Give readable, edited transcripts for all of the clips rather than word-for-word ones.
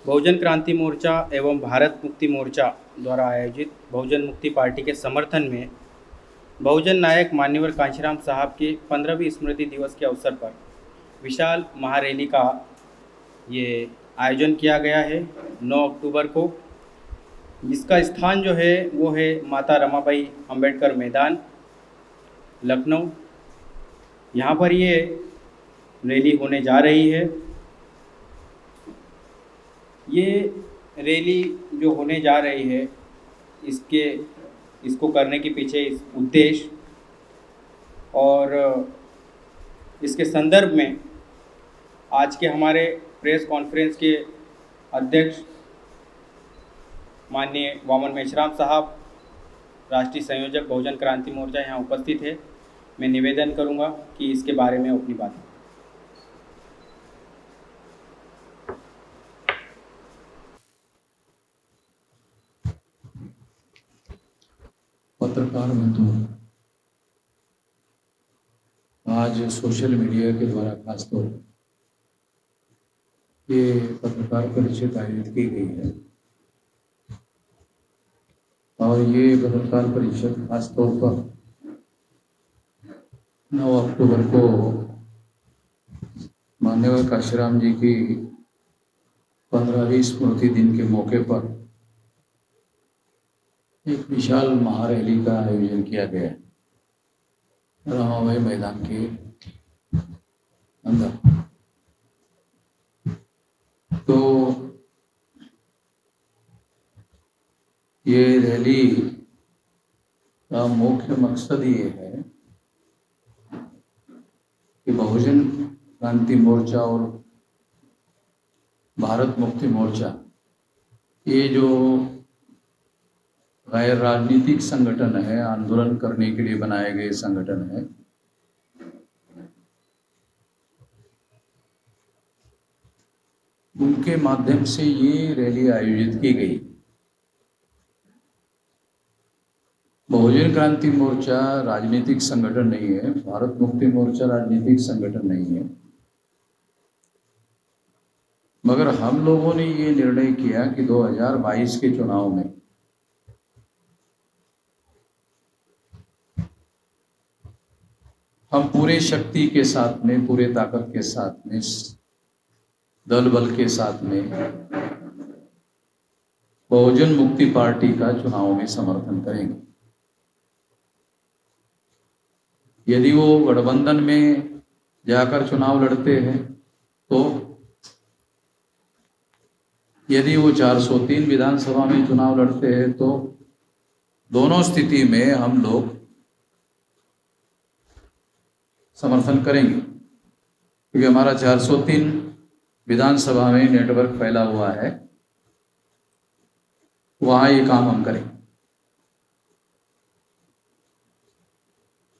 बहुजन क्रांति मोर्चा एवं भारत मुक्ति मोर्चा द्वारा आयोजित बहुजन मुक्ति पार्टी के समर्थन में बहुजन नायक मान्यवर कांशीराम साहब के 15वीं स्मृति दिवस के अवसर पर विशाल महारैली का ये आयोजन किया गया है 9 अक्टूबर को। जिसका स्थान जो है वो है माता रमाबाई अंबेडकर मैदान, लखनऊ। यहाँ पर ये रैली होने जा रही है। ये रैली जो होने जा रही है इसको करने के पीछे इस उद्देश्य और इसके संदर्भ में आज के हमारे प्रेस कॉन्फ्रेंस के अध्यक्ष माननीय वामन मेश्राम साहब, राष्ट्रीय संयोजक बहुजन क्रांति मोर्चा यहाँ उपस्थित है। मैं निवेदन करूँगा कि इसके बारे में अपनी बात। पत्रकार बंधु, आज सोशल मीडिया के द्वारा खासतौर पर ये पत्रकार परिषद आयोजित की गई है और ये पत्रकार परिषद खासतौर पर 9 अक्टूबर को मान्यवर कांशीराम जी की 15वीं स्मृति दिन के मौके पर एक विशाल महारैली का आयोजन किया गया है रमाबाई मैदान के अंदर। तो ये रैली का मुख्य मकसद ये है कि बहुजन क्रांति मोर्चा और भारत मुक्ति मोर्चा, ये जो गैर राजनीतिक संगठन है, आंदोलन करने के लिए बनाए गए संगठन है, उनके माध्यम से ये रैली आयोजित की गई। बहुजन क्रांति मोर्चा राजनीतिक संगठन नहीं है, भारत मुक्ति मोर्चा राजनीतिक संगठन नहीं है, मगर हम लोगों ने ये निर्णय किया कि 2022 के चुनाव में हम पूरे शक्ति के साथ में, पूरे ताकत के साथ में, दल बल के साथ में बहुजन मुक्ति पार्टी का चुनाव में समर्थन करेंगे। यदि वो गठबंधन में जाकर चुनाव लड़ते हैं तो, यदि वो 403 विधानसभा में चुनाव लड़ते हैं तो दोनों स्थिति में हम लोग समर्थन करेंगे, क्योंकि हमारा 403 विधानसभा में नेटवर्क फैला हुआ है, वहां ये काम हम करेंगे।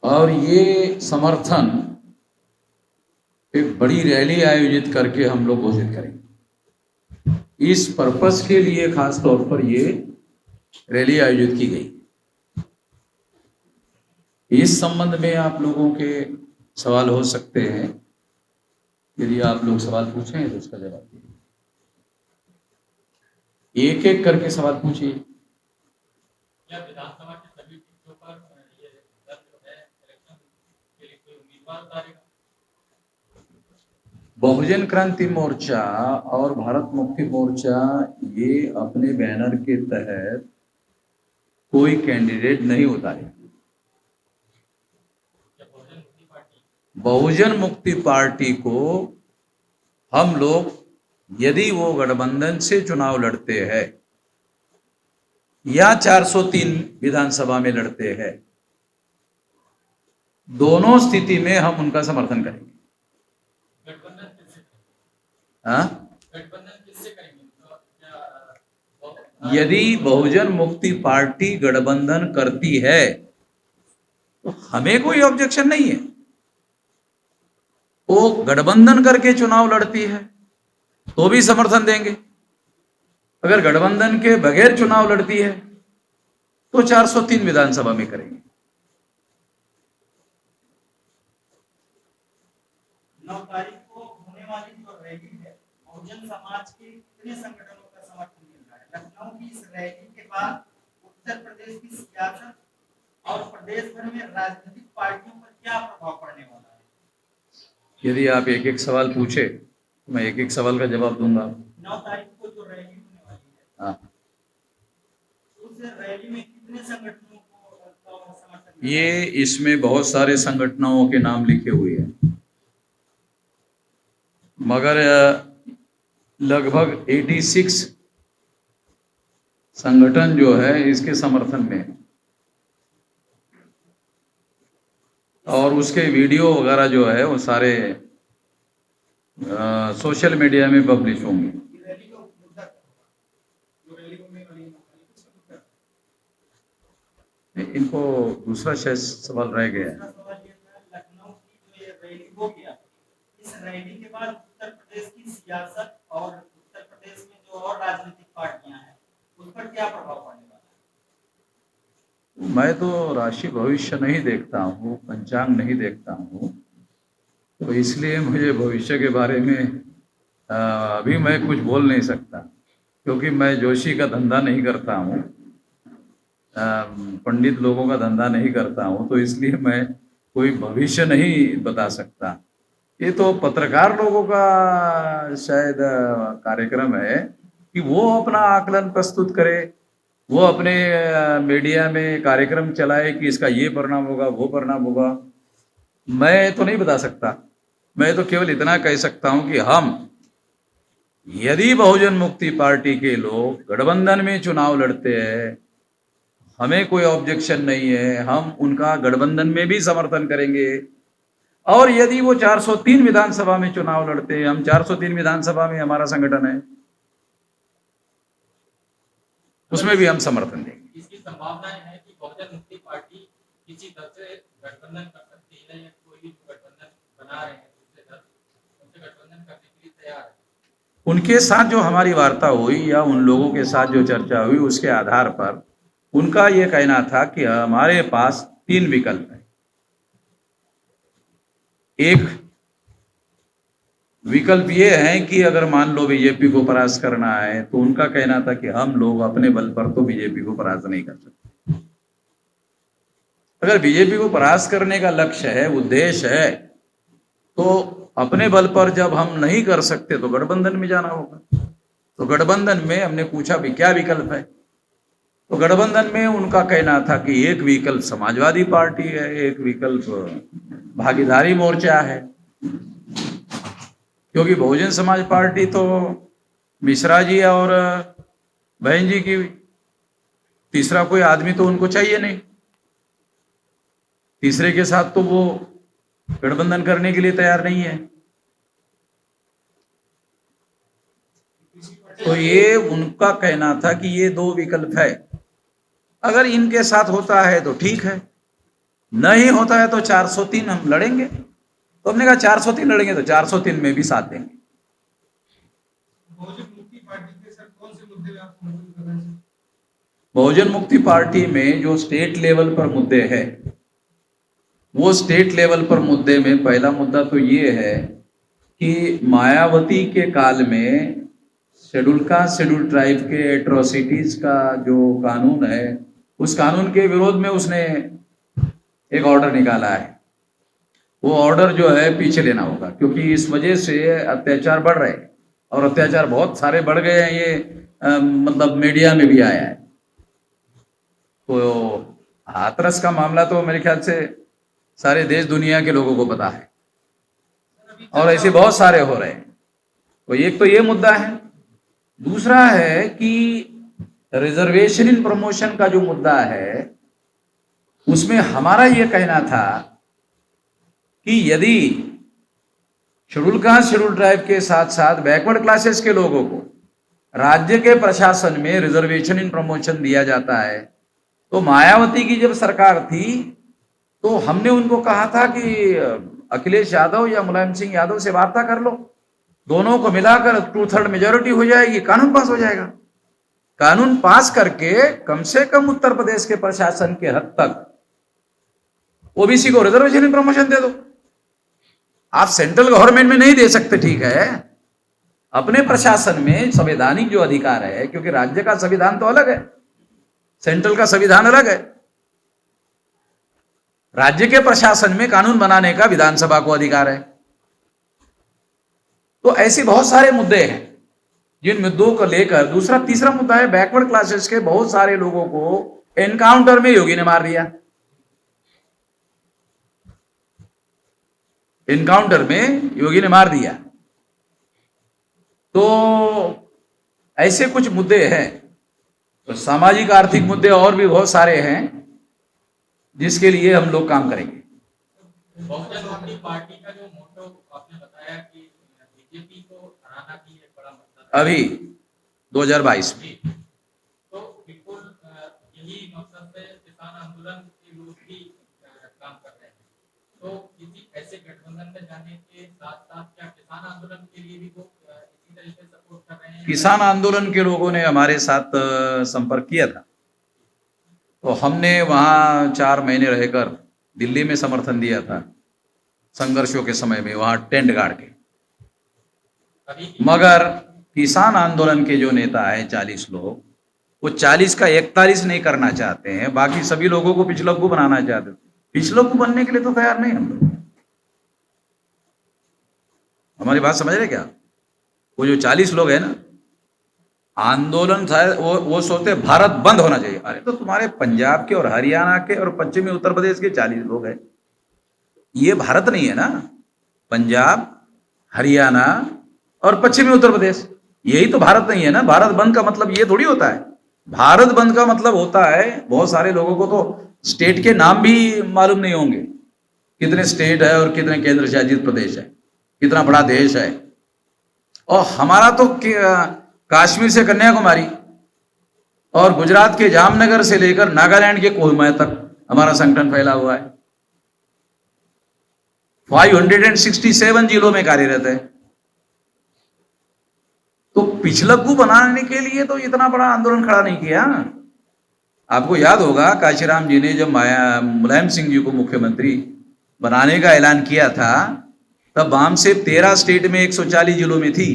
और ये समर्थन एक बड़ी रैली आयोजित करके हम लोग घोषित करेंगे। इस पर्पस के लिए खास तौर पर ये रैली आयोजित की गई। इस संबंध में आप लोगों के सवाल हो सकते हैं। यदि आप लोग सवाल पूछें तो उसका जवाब दीजिए। एक एक करके सवाल पूछिए। क्या विधानसभा के सभी सीटों पर ये दल जो है इलेक्शन के लिए कोई उम्मीदवार उतारेगा? बहुजन क्रांति मोर्चा और भारत मुक्ति मोर्चा ये अपने बैनर के तहत कोई कैंडिडेट नहीं उतारेगा। बहुजन मुक्ति पार्टी को हम लोग, यदि वो गठबंधन से चुनाव लड़ते हैं या 403 विधानसभा में लड़ते हैं, दोनों स्थिति में हम उनका समर्थन करेंगे। गठबंधन किससे करेंगे? हाँ, गठबंधन किससे करेंगे? यदि बहुजन मुक्ति पार्टी गठबंधन करती है तो हमें कोई ऑब्जेक्शन नहीं है। वो गठबंधन करके चुनाव लड़ती है तो भी समर्थन देंगे। अगर गठबंधन के बगैर चुनाव लड़ती है तो 403 विधानसभा में करेंगे। 9 तारीख को होने वाली जो रैली है बहुजन समाज के कितने संगठनों का समर्थन मिल रहा है? लखनऊ की इस रैली के बाद उत्तर प्रदेश की सियासत और प्रदेश भर में राजनीतिक पार्टियों पर क्या प्रभाव पड़ने वाला है? यदि आप एक एक सवाल पूछे तो मैं एक एक सवाल का जवाब दूंगा। 9 तारीख को जो रैली होने वाली है, हाँ, उस रैली में कितने संगठनों को समर्थन मिल रहा ये है? इसमें बहुत सारे संगठनों के नाम लिखे हुए हैं, मगर लगभग 86 संगठन जो है इसके समर्थन में है। और उसके वीडियो वगैरह जो है वो सारे सोशल मीडिया में पब्लिश होंगे। ये रैली का मुद्दा क्या होगा? जो रैली होने वाली है, उसका मुद्दा इनको दूसरा शायद सवाल रह गया है। दूसरा सवाल ये था, लखनऊ की जो ये रैली हो गया, इस रैली के बाद उत्तर प्रदेश की सियासत और उत्तर प्रदेश में जो और राजनीतिक पार्टियां हैं उस पर क्या प्रभाव पड़ने वाला है? मैं तो राशि भविष्य नहीं देखता हूँ, पंचांग नहीं देखता हूँ, तो इसलिए मुझे भविष्य के बारे में अभी मैं कुछ बोल नहीं सकता, क्योंकि मैं जोशी का धंधा नहीं करता हूँ, पंडित लोगों का धंधा नहीं करता हूँ, तो इसलिए मैं कोई भविष्य नहीं बता सकता। ये तो पत्रकार लोगों का शायद कार्यक्रम है कि वो अपना आकलन प्रस्तुत करे, वो अपने मीडिया में कार्यक्रम चलाए कि इसका ये परिणाम होगा, वो परिणाम होगा। मैं तो नहीं बता सकता। मैं तो केवल इतना कह सकता हूं कि हम यदि बहुजन मुक्ति पार्टी के लोग गठबंधन में चुनाव लड़ते हैं, हमें कोई ऑब्जेक्शन नहीं है, हम उनका गठबंधन में भी समर्थन करेंगे। और यदि वो 403 विधानसभा में चुनाव लड़ते हैं, हम 403 विधानसभा में हमारा संगठन है, उसमें भी हम समर्थन देंगे। इसकी संभावनाएं है कि बहुजन मुक्ति पार्टी किसी दल से गठबंधन कर सकती है या कोई भी गठबंधन बना रहे हैं दूसरे दल, उनसे गठबंधन करने के लिए तैयार है? उनके साथ जो हमारी वार्ता हुई या उन लोगों के साथ जो चर्चा हुई उसके आधार पर उनका ये कहना था कि हमारे पास 3 विकल्प है। एक विकल्प ये है कि अगर मान लो बीजेपी को परास्त करना है, तो उनका कहना था कि हम लोग अपने बल पर तो बीजेपी को परास्त नहीं कर सकते। अगर बीजेपी को परास्त करने का लक्ष्य है, उद्देश्य है, तो अपने बल पर जब हम नहीं कर सकते तो गठबंधन में जाना होगा। तो गठबंधन में हमने पूछा भी क्या विकल्प है, तो गठबंधन में उनका कहना था कि एक विकल्प समाजवादी पार्टी है, एक विकल्प भागीदारी मोर्चा है, क्योंकि बहुजन समाज पार्टी तो मिश्रा जी और बहन जी की, तीसरा कोई आदमी तो उनको चाहिए नहीं, तीसरे के साथ तो वो गठबंधन करने के लिए तैयार नहीं है। तो ये उनका कहना था कि ये 2 विकल्प है, अगर इनके साथ होता है तो ठीक है, नहीं होता है तो 403 हम लड़ेंगे। तो हमने कहा 403 लड़ेंगे तो 403 में भी साथ देंगे। बहुजन मुक्ति पार्टी के सर कौन से मुद्दे में आप समर्थन कर रहे हैं? बहुजन मुक्ति पार्टी में जो स्टेट लेवल पर मुद्दे हैं, वो स्टेट लेवल पर मुद्दे में पहला मुद्दा तो ये है कि मायावती के काल में शेड्यूल कास्ट शेड्यूल ट्राइब के एट्रोसिटीज का जो कानून है, उस कानून के विरोध में उसने एक ऑर्डर निकाला है। वो ऑर्डर जो है पीछे लेना होगा, क्योंकि इस वजह से अत्याचार बढ़ रहे हैं और अत्याचार बहुत सारे बढ़ गए हैं। ये मतलब मीडिया में भी आया है। तो हाथरस का मामला तो मेरे ख्याल से सारे देश दुनिया के लोगों को पता है, और ऐसे बहुत सारे हो रहे हैं। तो एक तो ये मुद्दा है। दूसरा है कि रिजर्वेशन इन प्रमोशन का जो मुद्दा है, उसमें हमारा ये कहना था कि यदि शेड्यूल कास्ट शेड्यूल ट्राइब के साथ साथ बैकवर्ड क्लासेस के लोगों को राज्य के प्रशासन में रिजर्वेशन इन प्रमोशन दिया जाता है, तो मायावती की जब सरकार थी तो हमने उनको कहा था कि अखिलेश यादव या मुलायम सिंह यादव से वार्ता कर लो, दोनों को मिलाकर 2/3 मेजोरिटी हो जाएगी, कानून पास हो जाएगा। कानून पास करके कम से कम उत्तर प्रदेश के प्रशासन के हद तक ओबीसी को रिजर्वेशन इन प्रमोशन दे दो। आप सेंट्रल गवर्नमेंट में नहीं दे सकते, ठीक है, अपने प्रशासन में संवैधानिक जो अधिकार है, क्योंकि राज्य का संविधान तो अलग है, सेंट्रल का संविधान अलग है। राज्य के प्रशासन में कानून बनाने का विधानसभा को अधिकार है। तो ऐसे बहुत सारे मुद्दे हैं जिन मुद्दों को लेकर, दूसरा तीसरा मुद्दा है बैकवर्ड क्लासेस के बहुत सारे लोगों को एनकाउंटर में योगी ने मार दिया। एनकाउंटर में योगी ने मार दिया। तो ऐसे कुछ मुद्दे हैं। तो सामाजिक आर्थिक मुद्दे और भी बहुत सारे हैं जिसके लिए हम लोग काम करेंगे। बहुजन मुक्ति पार्टी का जो मोटो आपने बताया कि बीजेपी को हराना की एक बड़ा मकसद अभी 2022 में तो बिल्कुल यही मकसद से किसान आंदोलन के लोग भी काम कर रहे हैं। तो किसी ऐसे गठबंधन में जाने के साथ साथ क्या किसान आंदोलन के लिए भी वो इसी तरह से सपोर्ट कर रहे हैं? किसान आंदोलन के लोगों ने हमारे साथ संपर्क किया था, तो हमने वहां 4 महीने रहकर दिल्ली में समर्थन दिया था संघर्षों के समय में, वहां टेंट गाड़ के। मगर किसान आंदोलन के जो नेता है 40 लोग, वो 40 का 41 नहीं करना चाहते हैं, बाकी सभी लोगों को पिछलग्गू बनाना चाहते हैं। पिछलग्गू बनने के लिए तो तैयार नहीं हम लोग। हमारी बात समझ रहे क्या? वो जो 40 लोग हैं ना, आंदोलन था वो सोचते भारत बंद होना चाहिए। अरे तो तुम्हारे पंजाब के और हरियाणा के और पश्चिमी उत्तर प्रदेश के 40 लोग हैं, ये भारत नहीं है ना। पंजाब, हरियाणा और पश्चिमी उत्तर प्रदेश, यही तो भारत नहीं है ना। भारत बंद का मतलब ये थोड़ी होता है। भारत बंद का मतलब होता है, बहुत सारे लोगों को तो स्टेट के नाम भी मालूम नहीं होंगे, कितने स्टेट है और कितने केंद्र शासित प्रदेश है, कितना बड़ा देश है। और हमारा तो कश्मीर से कन्याकुमारी और गुजरात के जामनगर से लेकर नागालैंड के कोहिमा तक हमारा संगठन फैला हुआ है। 567 जिलों में कार्यरत है। तो पिछलग्गू बनाने के लिए तो इतना बड़ा आंदोलन खड़ा नहीं किया। आपको याद होगा काशीराम जी ने जब मुलायम सिंह जी को मुख्यमंत्री बनाने का ऐलान किया था, तब वाम से 13 स्टेट में 140 जिलों में थी,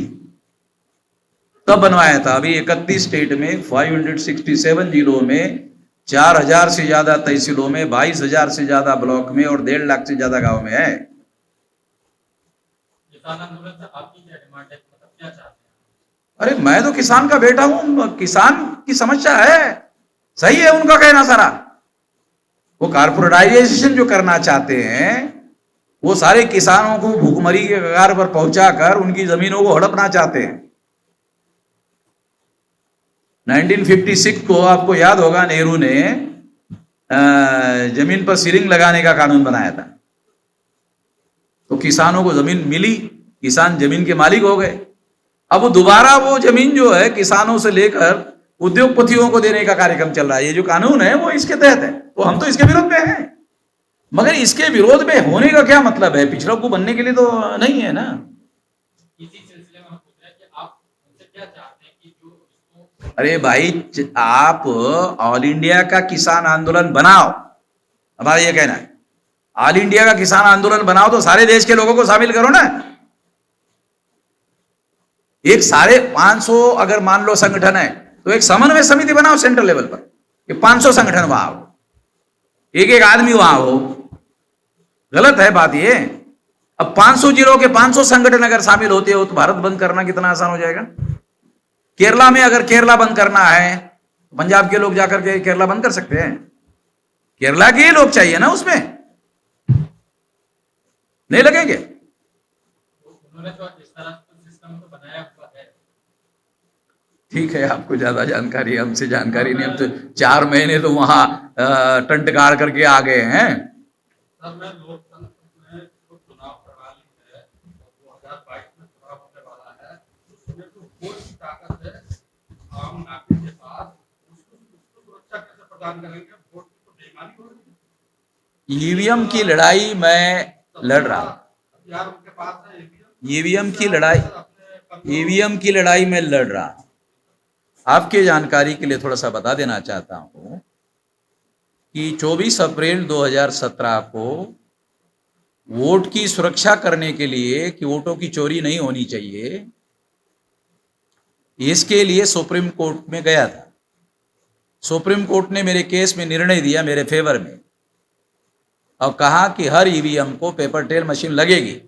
तब बनवाया था। अभी 31 स्टेट में 567 जिलों में 4000 से ज्यादा तहसीलों में 22,000 से ज्यादा ब्लॉक में और 1.5 लाख से ज्यादा गांव में है। किसान आंदोलन से आपकी क्या डिमांड है, मतलब क्या चाहते हैं? अरे मैं तो किसान का बेटा हूं, किसान की समस्या है, सही है उनका कहना सारा। वो कारपोरेटाइजेशन जो करना चाहते हैं, वो सारे किसानों को भूखमरी के कगार पर पहुंचाकर उनकी जमीनों को हड़पना चाहते हैं। 1956 को आपको याद होगा, नेहरू ने जमीन पर सीलिंग लगाने का कानून बनाया था। तो किसानों को जमीन मिली, किसान जमीन के मालिक हो गए। अब दोबारा वो जमीन जो है किसानों से लेकर उद्योगपतियों को देने का कार्यक्रम चल रहा है। ये जो कानून है वो इसके तहत है, तो हम तो इसके विरोध में हैं। मगर इसके विरोध में होने का क्या मतलब है? पिछड़ों को बनने के लिए तो नहीं है ना। इसी सिलसिले में हम पूछ रहे हैं कि आप उनसे क्या चाहते हैं कि जो इसको अरे भाई, आप ऑल इंडिया का किसान आंदोलन बनाओ, हमारा ये कहना है। ऑल इंडिया का किसान आंदोलन बनाओ तो सारे देश के लोगों को शामिल करो ना। एक सारे 500 अगर मान लो संगठन है, तो एक समन्वय समिति बनाओ सेंट्रल लेवल पर कि 500 संगठन वहां हो, एक एक आदमी वहां हो। गलत है बात ये। अब 500 जिलों के 500 संगठन अगर शामिल होते हो तो भारत बंद करना कितना आसान हो जाएगा। केरला में अगर केरला बंद करना है, पंजाब के लोग जाकर के केरला बंद कर सकते हैं। केरला के लोग चाहिए ना, उसमें नहीं लगेंगे। उन्होंने तो इस तरह सिस्टम को बनाया हुआ है। ठीक है, आपको ज्यादा जानकारी, हमसे जानकारी नहीं। हम तो 4 महीने तो वहां टंट गाड़ करके आ गए हैं। सर, मैं लोकतंत्र में जो चुनाव प्रणाली है 2022 में चुनाव होने वाला है, उसमें तो वोट की ताकत है आम नागरिक के पास, उसको सुरक्षा कैसे प्रदान करेंगे? वोट की तो बेईमानी हो रही है। ईवीएम की लड़ाई मैं लड़ रहा हूं। यार उनके पास है ईवीएम की लड़ाई में लड़ रहा हूं। आपके जानकारी के लिए थोड़ा सा बता देना चाहता हूं कि 24 अप्रैल 2017 को वोट की सुरक्षा करने के लिए, कि वोटों की चोरी नहीं होनी चाहिए, इसके लिए सुप्रीम कोर्ट में गया था। सुप्रीम कोर्ट ने मेरे केस में निर्णय दिया मेरे फेवर में और कहा कि हर ईवीएम को पेपर ट्रेल मशीन लगेगी।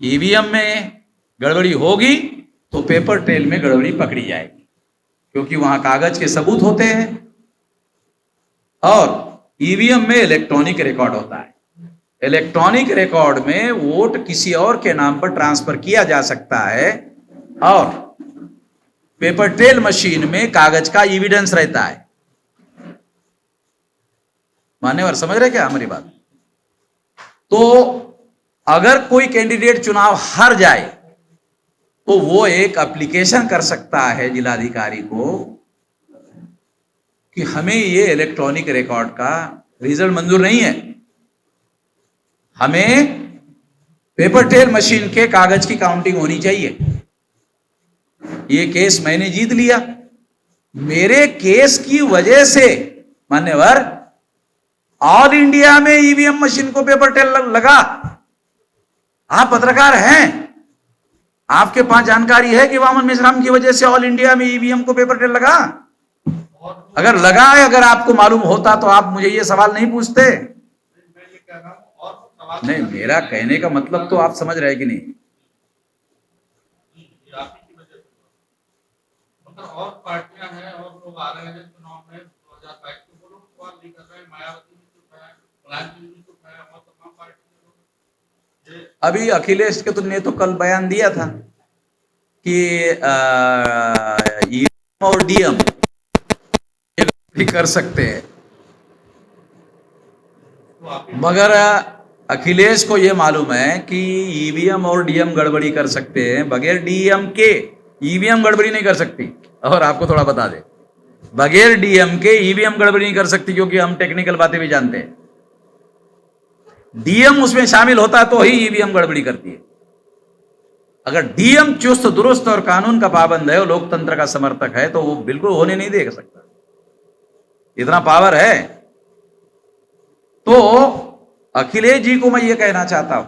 ईवीएम में गड़बड़ी होगी तो पेपर ट्रेल में गड़बड़ी पकड़ी जाएगी, क्योंकि वहां कागज के सबूत होते हैं और ईवीएम में इलेक्ट्रॉनिक रिकॉर्ड होता है। इलेक्ट्रॉनिक रिकॉर्ड में वोट किसी और के नाम पर ट्रांसफर किया जा सकता है और पेपर ट्रेल मशीन में कागज का एविडेंस रहता है। मान्यवर समझ रहे क्या हमारी बात? तो अगर कोई कैंडिडेट चुनाव हार जाए तो वो एक एप्लीकेशन कर सकता है जिलाधिकारी को कि हमें ये इलेक्ट्रॉनिक रिकॉर्ड का रिजल्ट मंजूर नहीं है, हमें पेपर ट्रेल मशीन के कागज की काउंटिंग होनी चाहिए। ये केस मैंने जीत लिया। मेरे केस की वजह से मान्यवर ऑल इंडिया में ईवीएम मशीन को पेपर ट्रेल लगा। आप पत्रकार हैं, आपके पास जानकारी है कि वामन मेश्राम की वजह से ऑल इंडिया में ईवीएम को पेपर ट्रेल लगा? अगर लगा है, अगर आपको मालूम होता तो आप मुझे ये सवाल नहीं पूछते। मैं ये कह रहा हूँ और सवाल नहीं, मेरा कहने का मतलब तो आप समझ रहे कि नहीं? ये आप ही की वजह से हुआ। मतलब और पार्टियां हैं और लोग आ रहे हैं चुनाव में 2022 के, वो लोग सवाल नहीं कर रहे हैं। मायावती भी चुप है, मुलायम सिंह भी चुप है और तमाम पार्टी के लोग। ये अभी अखिलेश के तुमने तो कल बयान दिया था कि ईवीएम और डीएम भी कर सकते हैं, तो आप ही मगर अखिलेश को यह मालूम है कि ईवीएम और डीएम गड़बड़ी कर सकते हैं, बगैर डीएम के ईवीएम गड़बड़ी नहीं कर सकती। और आपको थोड़ा बता दे, बगैर डीएम के ईवीएम गड़बड़ी नहीं कर सकती, क्योंकि हम टेक्निकल बातें भी जानते हैं। डीएम उसमें शामिल होता है तो ही ईवीएम गड़बड़ी करती है। अगर डीएम चुस्त दुरुस्त और कानून का पाबंद है और लोकतंत्र का समर्थक है तो वो बिल्कुल होने नहीं दे सकता, इतना पावर है। तो अखिलेश जी को मैं ये कहना चाहता हूं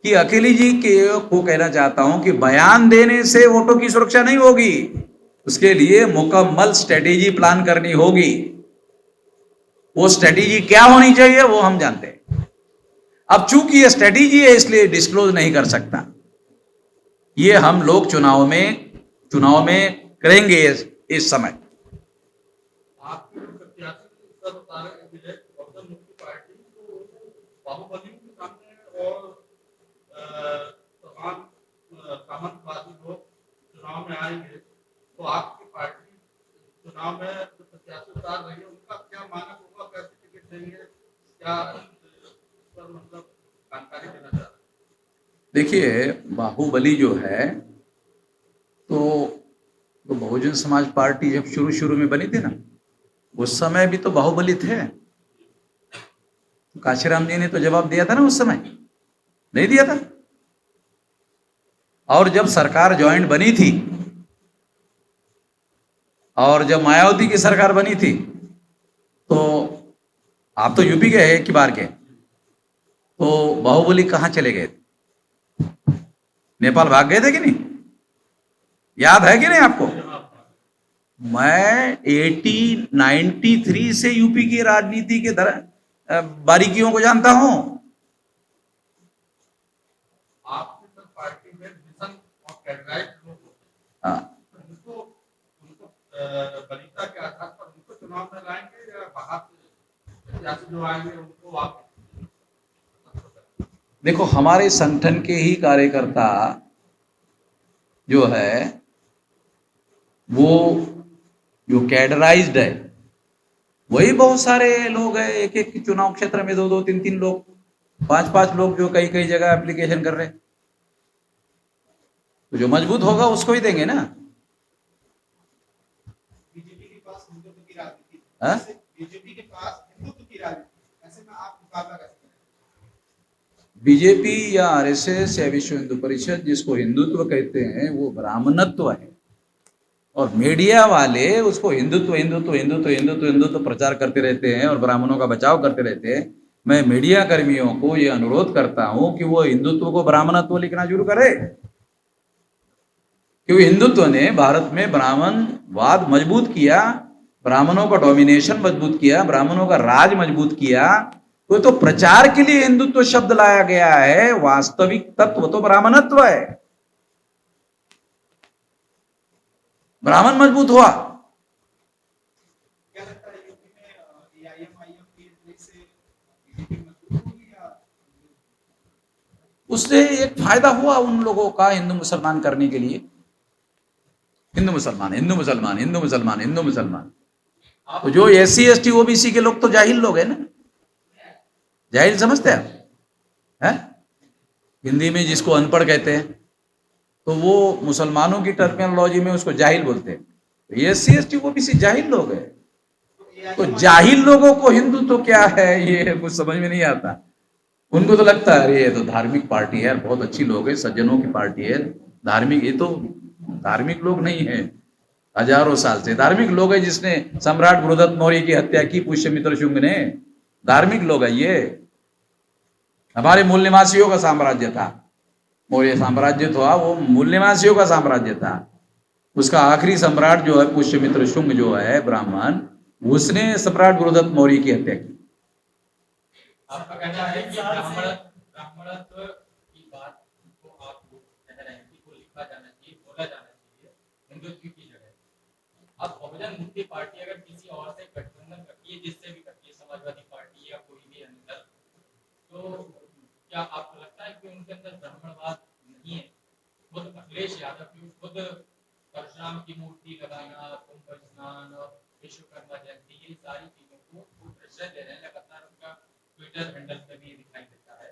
कि अखिलेश जी को कहना चाहता हूं कि बयान देने से वोटों की सुरक्षा नहीं होगी, उसके लिए मुकम्मल स्ट्रेटेजी प्लान करनी होगी। वो स्ट्रेटेजी क्या होनी चाहिए वो हम जानते हैं। अब चूंकि ये स्ट्रेटेजी है इसलिए डिस्क्लोज नहीं कर सकता। ये हम लोग चुनाव में करेंगे इस समय। आपके प्रत्याशी सर बता रहे हैं विजय बहुजन मुक्ति पार्टी तो बाहुबलियों के सामने और तमाम सामंतवादी लोग चुनाव में आएंगे, तो आपकी पार्टी चुनाव में जो प्रत्याशी उतार रही है उनका क्या मानक होगा, कैसे टिकट देंगे, क्या सर मतलब जानकारी देना चाह रहे हैं? देखिए, बाहुबली जो है तो बहुजन समाज पार्टी जब शुरू में बनी थी ना, उस समय भी तो बाहुबली थे। तो काशीराम जी ने तो जवाब दिया था ना, उस समय नहीं दिया था। और जब सरकार ज्वाइंट बनी थी और जब मायावती की सरकार बनी थी तो आप तो यूपी के हैं, एक बार के, तो बाहुबली कहां चले गए थे? नेपाल भाग गए थे कि नहीं? याद है कि नहीं आपको? मैं 93 से यूपी की राजनीति के बारीकियों को जानता हूं। आपकी सर पार्टी में मिशन और कैडराइट लोग होते हाँ, हैं, उनको वरीयता के आधार पर उनको चुनाव में लाएंगे या बाहर से प्रत्याशी जो आएंगे उनको आप? देखो, हमारे संगठन के ही कार्यकर्ता जो है वो जो कैडराइज्ड है वही बहुत सारे लोग हैं। एक एक चुनाव क्षेत्र में 2-2, 3-3 लोग, 5-5 लोग जो कई जगह एप्लीकेशन कर रहे हैं। तो जो मजबूत होगा उसको ही देंगे ना। बीजेपी के पास हिंदुत्व की राजनीति, हाँ? बीजेपी के पास हिंदुत्व की राजनीति, ऐसे में आप मुकाबला कैसे करेंगे? बीजेपी या आरएसएस या विश्व हिंदू परिषद जिसको हिंदुत्व कहते हैं वो ब्राह्मणत्व है, और मीडिया वाले उसको हिंदुत्व हिंदुत्व हिंदुत्व हिंदुत्व हिंदुत्व प्रचार करते रहते हैं और ब्राह्मणों का बचाव करते रहते हैं। मैं मीडिया कर्मियों को ये अनुरोध करता हूं कि वो हिंदुत्व को ब्राह्मणत्व लिखना शुरू करे, क्योंकि हिंदुत्व ने भारत में ब्राह्मणवाद मजबूत किया, ब्राह्मणों का डोमिनेशन मजबूत किया, ब्राह्मणों का राज मजबूत किया। तो प्रचार के लिए हिंदुत्व शब्द लाया गया है, वास्तविक तत्व तो ब्राह्मणत्व है। ब्राह्मण मजबूत हुआ। क्या लगता है यूपी में AIM-IM की एंट्री से बीजेपी मजबूत होगी या उससे एक फायदा हुआ उन लोगों का हिंदू मुसलमान करने के लिए। हिंदू मुसलमान, हिंदू मुसलमान, हिंदू मुसलमान, हिंदू मुसलमान। तो जो SC ST OBC के लोग तो जाहिल लोग है ना, जाहिल समझते हैं हैं? हिंदी में जिसको अनपढ़ कहते हैं, तो वो मुसलमानों की टर्मिनोलॉजी में उसको जाहिल बोलते हैं। तो ये SC ST OBC जाहिल लोग है। तो जाहिल लोगों को हिंदू तो क्या है ये कुछ समझ में नहीं आता। उनको तो लगता है अरे ये तो धार्मिक पार्टी है, बहुत अच्छी लोग है, सज्जनों की पार्टी है, धार्मिक। ये तो धार्मिक लोग नहीं है, हजारों साल से धार्मिक लोग है। जिसने सम्राट बृहदत्त मौर्य की हत्या की पुष्यमित्र शुंग ने, धार्मिक लोग है ये। हमारे मूल निवासियों का साम्राज्य था, मौर्य साम्राज्य था, वो मूल निवासियों का साम्राज्य था। उसका आखिरी सम्राट जो है पुष्यमित्र शुंग जो है ब्राह्मण, उसने सम्राट बृहदत्त मौर्य की हत्या की। आपका कहना है कि ब्राह्मणत्व की बात को आप कह रहे हैं कि वो लिखा जाना चाहिए, बोला जाना चाहिए हिंदुत्व की जगह। अब बहुजन मुक्ति पार्टी अगर किसी और से गठबंधन करती है, जिससे भी करती है, समाजवादी पार्टी या कोई भी अन्य दल, तो क्या आपको लगता है कि उनके अंदर ब्राह्मणवाद नहीं है? खुद अखिलेश यादव की खुद परशुराम की मूर्ति लगाना, कुंभ स्नान और विश्वकर्मा जयंती, ये सारी चीजों को वो प्रेशर दे रहे हैं, लगातार उनका ट्विटर हैंडल पे भी दिखाई देता है।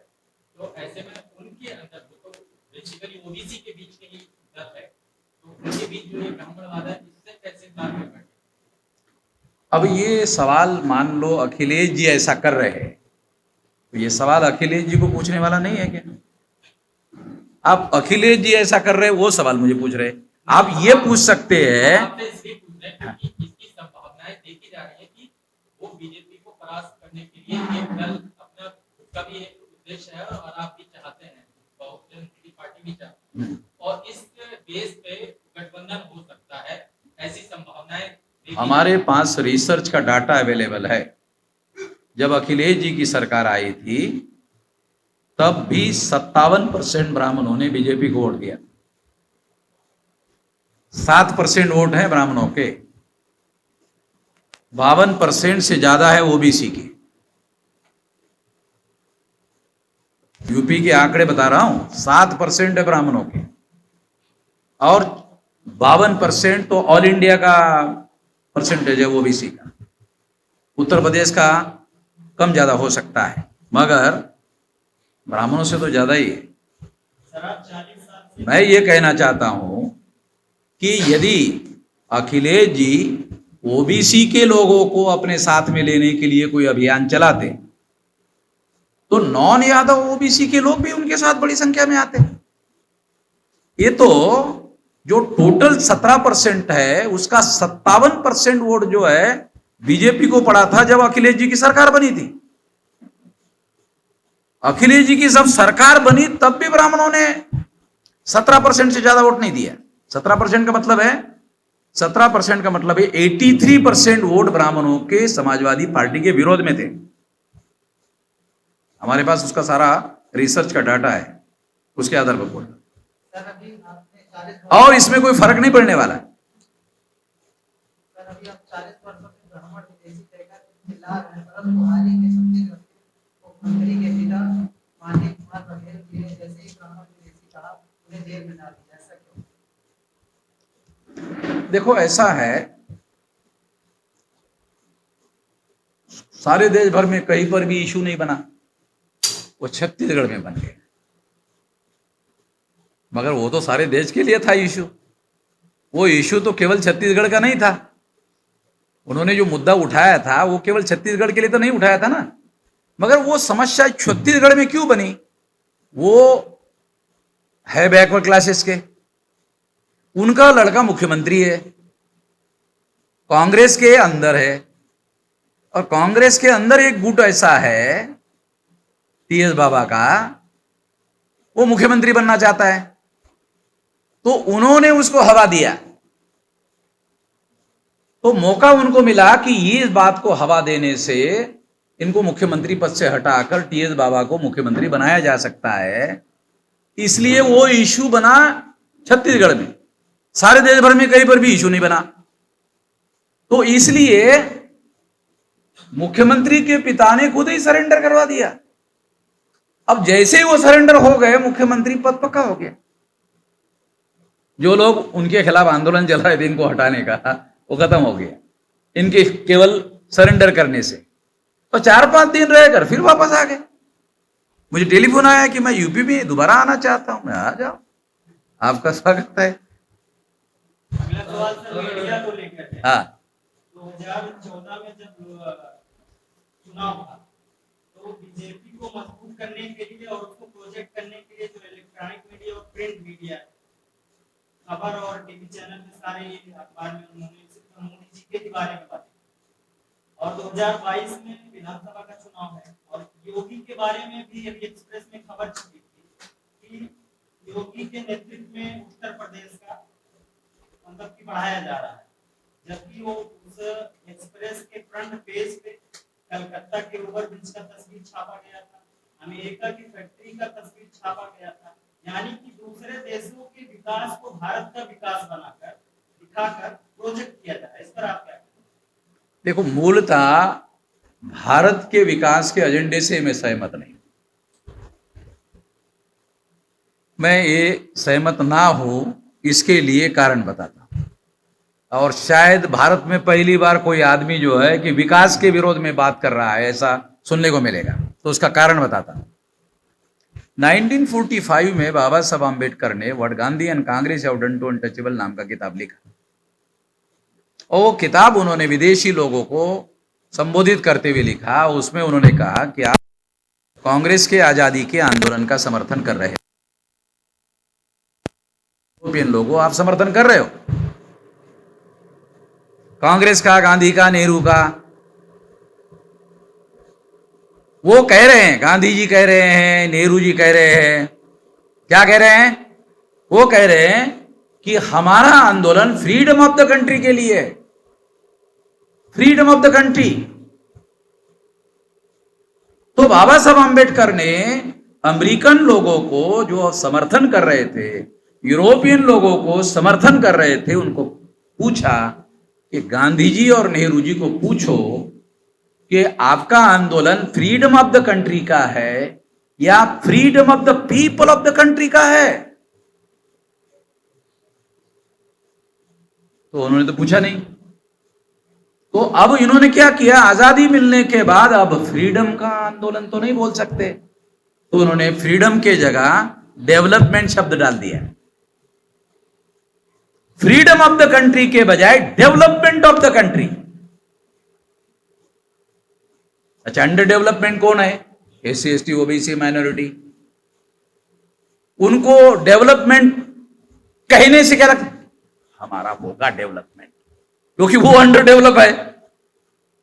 तो ऐसे में उनके अंदर तो बेसिकली ओबीसी के बीच के ही दल है, तो उनके बीच जो ये ब्राह्मणवाद है, इससे कैसे तालमेल बैठे? अब ये सवाल मान लो अखिलेश जी ऐसा कर रहे हैं, तो ये सवाल अखिलेश जी को पूछने वाला नहीं है क्या? आप अखिलेश जी ऐसा कर रहे हैं, वो सवाल मुझे पूछ रहे हैं। आप ये पूछ सकते हैं, आपसे इसलिए पूछ रहे हैं क्योंकि इसकी संभावनाएं देखी जा रही है कि वो बीजेपी को परास्त करने के लिए एक दल अपना खुद का भी एक उद्देश्य है और आप भी चाहते हैं, बहुजन मुक्ति पार्टी भी चाहती है, और इस बेस पे गठबंधन हो सकता है, ऐसी संभावनाएं हमारे पास रिसर्च का डाटा अवेलेबल है। जब अखिलेश जी की सरकार आई थी तब भी 57% ब्राह्मणों ने बीजेपी को वोट दिया। 7% वोट है ब्राह्मणों के, 52% से ज्यादा है ओबीसी के। यूपी के आंकड़े बता रहा हूं, 7% है ब्राह्मणों के और 52% तो ऑल इंडिया का परसेंटेज है ओबीसी का। उत्तर प्रदेश का कम ज्यादा हो सकता है, मगर ब्राह्मणों से तो ज्यादा ही है। सर आप 40 साल से मैं ये कहना चाहता हूं कि यदि अखिलेश जी ओबीसी के लोगों को अपने साथ में लेने के लिए कोई अभियान चलाते तो नॉन यादव ओबीसी के लोग भी उनके साथ बड़ी संख्या में आते। ये तो जो टोटल 17% है उसका 57% वोट जो है बीजेपी को पड़ा था जब अखिलेश जी की सरकार बनी थी। अखिलेश जी की जब सरकार बनी तब भी ब्राह्मणों ने 17% से ज्यादा वोट नहीं दिया। 17% का मतलब है 17% का मतलब है 83% वोट ब्राह्मणों के समाजवादी पार्टी के विरोध में थे। हमारे पास उसका सारा रिसर्च का डाटा है, उसके आधार पर बोल। सर अभी आपने 40 और इसमें कोई फर्क नहीं पड़ने वाला है। सर अभी आप 40 वर्षों से ब्राह्मण विदेशी तरीका के खिलाफ हैं, परंतु हाल ही में छत्तीसगढ़ के मुख्यमंत्री के पिता माननीय कुमार बघेल जी ने जैसे ही ब्राह्मण विदेशी कहा उन्हें जेल में डाल दिया, ऐसा क्यों? देखो ऐसा है, सारे देश भर में कहीं पर भी इशू नहीं बना, वो छत्तीसगढ़ में बन गए। मगर वो तो सारे देश के लिए था इशू, वो इशू तो केवल छत्तीसगढ़ का नहीं था। उन्होंने जो मुद्दा उठाया था वो केवल छत्तीसगढ़ के लिए तो नहीं उठाया था ना। मगर वो समस्या छत्तीसगढ़ में क्यों बनी? वो है बैकवर्ड क्लासेस के, उनका लड़का मुख्यमंत्री है, कांग्रेस के अंदर है, और कांग्रेस के अंदर एक गुट ऐसा है टीएस बाबा का, वो मुख्यमंत्री बनना चाहता है। तो उन्होंने उसको हवा दिया। तो मौका उनको मिला कि ये इस बात को हवा देने से इनको मुख्यमंत्री पद से हटाकर टीएस बाबा को मुख्यमंत्री बनाया जा सकता है, इसलिए वो इशू बना छत्तीसगढ़ में। सारे देश भर में कहीं पर भी इशू नहीं बना। तो इसलिए मुख्यमंत्री के पिता ने खुद ही सरेंडर करवा दिया। अब जैसे ही वो सरेंडर हो गए, मुख्यमंत्री पद पक्का हो गया। जो लोग उनके खिलाफ आंदोलन चल रहे थे इनको हटाने का, वो खत्म हो गया इनके केवल सरेंडर करने से। और 4-5 दिन रहकर फिर वापस आ गए। मुझे टेलीफोन आया कि मैं यूपी में दोबारा आना चाहता हूं। मैं आ जाओ, आपका स्वागत है। अगला सवाल सर मीडिया को लेकर है। हाँ, 2014 में जब चुनाव था तो बीजेपी को मजबूत करने के लिए और उसको प्रोजेक्ट करने के लिए जो इलेक्ट्रॉनिक मीडिया और प्रिंट मीडिया, खबर और टीवी चैनल में सारे अखबार में उन्होंने सिर्फ मोदी जी के बारे में बात। और 2022 में विधानसभा का चुनाव है और योगी के बारे में भी एक्सप्रेस में खबर छपी थी कि योगी के नेतृत्व में उत्तर प्रदेश का मतलब कि बढ़ाया जा रहा है, जबकि वो उस एक्सप्रेस के फ्रंट पेज पे कलकत्ता के ओवरब्रिज का तस्वीर छापा गया था, अमेरिका की फैक्ट्री का तस्वीर छापा गया था। यानी कि दूसरे देशों के विकास को भारत का विकास बनाकर दिखाकर प्रोजेक्ट किया जाता है। इस पर आप क्या? देखो, मूलतः भारत के विकास के एजेंडे से मैं सहमत नहीं। मैं ये सहमत ना हूं, इसके लिए कारण बताता हूं। और शायद भारत में पहली बार कोई आदमी जो है कि विकास के विरोध में बात कर रहा है, ऐसा सुनने को मिलेगा। तो उसका कारण बताता हूं। 1945 में बाबा साहब आम्बेडकर ने what Gandhi and Congress have done to untouchable नाम का किताब लिखा। और वो किताब उन्होंने विदेशी लोगों को संबोधित करते हुए लिखा। उसमें उन्होंने कहा कि आप कांग्रेस के आजादी के आंदोलन का समर्थन कर रहे हैं, यूरोपियन लोगों आप समर्थन कर रहे हो, कांग्रेस का, गांधी का, नेहरू का। वो कह रहे हैं, गांधी जी कह रहे हैं, नेहरू जी कह रहे हैं, क्या कह रहे हैं? वो कह रहे हैं कि हमारा आंदोलन फ्रीडम ऑफ द कंट्री के लिए, फ्रीडम ऑफ द कंट्री। तो बाबा साहब आम्बेडकर ने अमेरिकन लोगों को जो समर्थन कर रहे थे, यूरोपियन लोगों को समर्थन कर रहे थे, उनको पूछा कि गांधी जी और नेहरू जी को पूछो कि आपका आंदोलन फ्रीडम ऑफ द कंट्री का है या freedom of the people of the country का है? तो उन्होंने तो पूछा नहीं। तो अब इन्होंने क्या किया, आजादी मिलने के बाद अब फ्रीडम का आंदोलन तो नहीं बोल सकते, तो उन्होंने फ्रीडम के जगह डेवलपमेंट शब्द डाल दिया। फ्रीडम ऑफ द कंट्री के बजाय डेवलपमेंट ऑफ द कंट्री। अच्छा, अंडर डेवलपमेंट कौन है? SC, ST, OBC, minority. उनको डेवलपमेंट कहने से क्या लगता? हमारा होगा डेवलपमेंट, क्योंकि वो अंडर डेवलप है।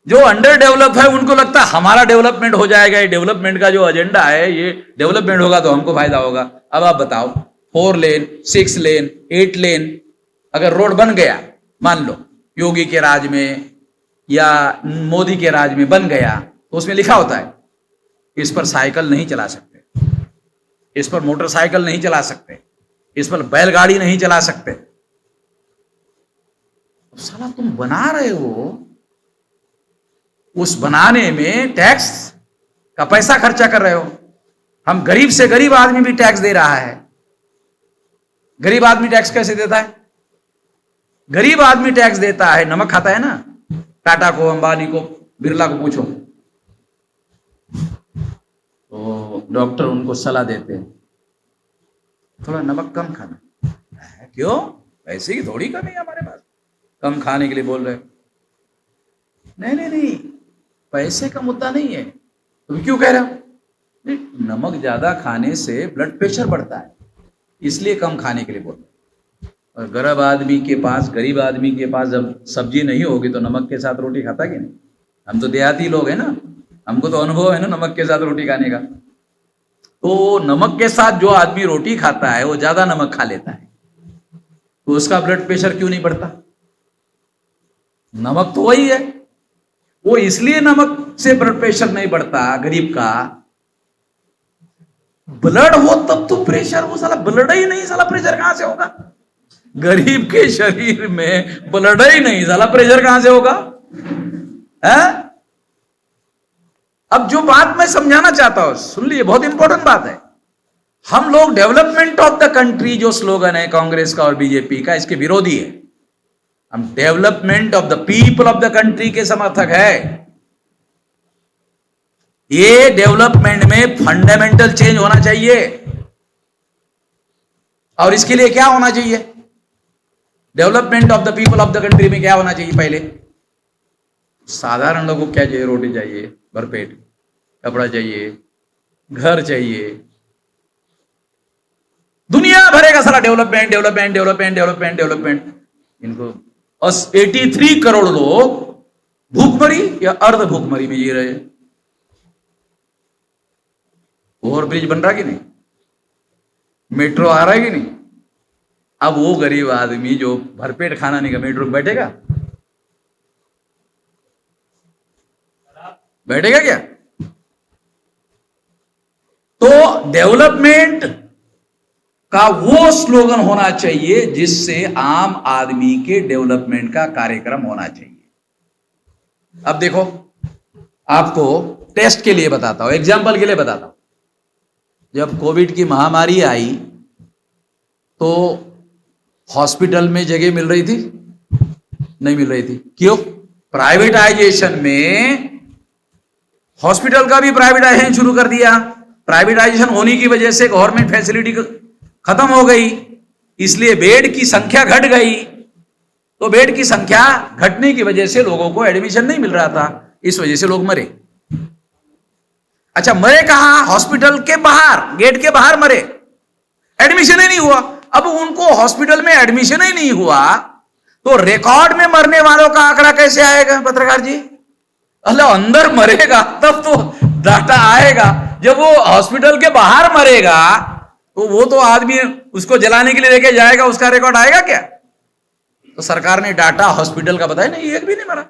जो अंडर डेवलप है उनको लगता है हमारा डेवलपमेंट हो जाएगा, ये डेवलपमेंट का जो एजेंडा है, ये डेवलपमेंट होगा तो हमको फायदा होगा। अब आप बताओ, 4 लेन, 6 लेन, 8 लेन अगर रोड बन गया, मान लो योगी के राज में या मोदी के राज में बन गया, तो उसमें लिखा होता है इस पर साइकिल नहीं चला सकते, इस पर मोटरसाइकिल नहीं चला सकते, इस पर बैलगाड़ी नहीं चला सकते। साला तुम बना रहे हो, उस बनाने में टैक्स का पैसा खर्चा कर रहे हो। हम गरीब से गरीब आदमी भी टैक्स दे रहा है। गरीब आदमी टैक्स कैसे देता है? गरीब आदमी टैक्स देता है, नमक खाता है ना। टाटा को, अंबानी को, बिरला को पूछो तो डॉक्टर उनको सलाह देते हैं थोड़ा नमक कम खाना। क्यों? पैसे की थोड़ी कमी है हमारे पास, कम खाने के लिए बोल रहे। नहीं नहीं नहीं, पैसे का मुद्दा नहीं है। तुम क्यों कह रहे हो? नहीं, नमक ज्यादा खाने से ब्लड प्रेशर बढ़ता है, इसलिए कम खाने के लिए बोल रहे। और गरीब आदमी के पास जब सब्जी नहीं होगी तो नमक के साथ रोटी खाता कि नहीं? हम तो देहाती लोग हैं ना, हमको तो अनुभव है ना नमक के साथ रोटी खाने का। तो नमक के साथ जो आदमी रोटी खाता है वो ज्यादा नमक खा लेता है, तो उसका ब्लड प्रेशर क्यों नहीं बढ़ता? नमक तो वही है, वो इसलिए नमक से ब्लड प्रेशर नहीं बढ़ता गरीब का। ब्लड हो तब तो प्रेशर, वो साला ब्लड ही नहीं, साला प्रेशर कहां से होगा? गरीब के शरीर में ब्लड ही नहीं, साला प्रेशर कहां से होगा? है? अब जो बात मैं समझाना चाहता हूं, सुन लीजिए, बहुत इंपॉर्टेंट बात है। हम लोग डेवलपमेंट ऑफ द कंट्री जो स्लोगन है कांग्रेस का और बीजेपी का, इसके विरोधी है। हम development of the people of the country के समर्थक है। ये डेवलपमेंट में फंडामेंटल चेंज होना चाहिए। और इसके लिए क्या होना चाहिए? Development of the people of the country में क्या होना चाहिए? पहले साधारण लोगों को क्या चाहिए? रोटी चाहिए भरपेट, कपड़ा चाहिए, घर चाहिए। दुनिया भरेगा सारा development development development development development. इनको 83 करोड़ लोग भूखमरी या अर्ध भूखमरी में जी रहे हैं। ओवर ब्रिज बन रहा कि नहीं? मेट्रो आ रहा है कि नहीं? अब वो गरीब आदमी जो भरपेट खाना नहीं का मेट्रो में बैठेगा? बैठेगा क्या? तो डेवलपमेंट का वो स्लोगन होना चाहिए जिससे आम आदमी के डेवलपमेंट का कार्यक्रम होना चाहिए। अब देखो, आपको टेस्ट के लिए बताता हूं, एग्जाम्पल के लिए बताता हूं। जब कोविड की महामारी आई तो हॉस्पिटल में जगह मिल रही थी? नहीं मिल रही थी। क्यों? प्राइवेटाइजेशन में हॉस्पिटल का भी प्राइवेटाइजेशन शुरू कर दिया। प्राइवेटाइजेशन होने की वजह से गवर्नमेंट फैसिलिटी खत्म हो गई, इसलिए बेड की संख्या घट गई। तो बेड की संख्या घटने की वजह से लोगों को एडमिशन नहीं मिल रहा था, इस वजह से लोग मरे। अच्छा, मरे कहां? हॉस्पिटल के बाहर, गेट के बाहर मरे, एडमिशन ही नहीं हुआ। अब उनको हॉस्पिटल में एडमिशन ही नहीं हुआ तो रिकॉर्ड में मरने वालों का आंकड़ा कैसे आएगा पत्रकार जी? अल्लाह, अंदर मरेगा तब तो डाटा आएगा। जब वो हॉस्पिटल के बाहर मरेगा तो वो तो आदमी उसको जलाने के लिए लेके जाएगा, उसका रिकॉर्ड आएगा क्या? तो सरकार ने डाटा हॉस्पिटल का बताया नहीं, एक भी नहीं मरा।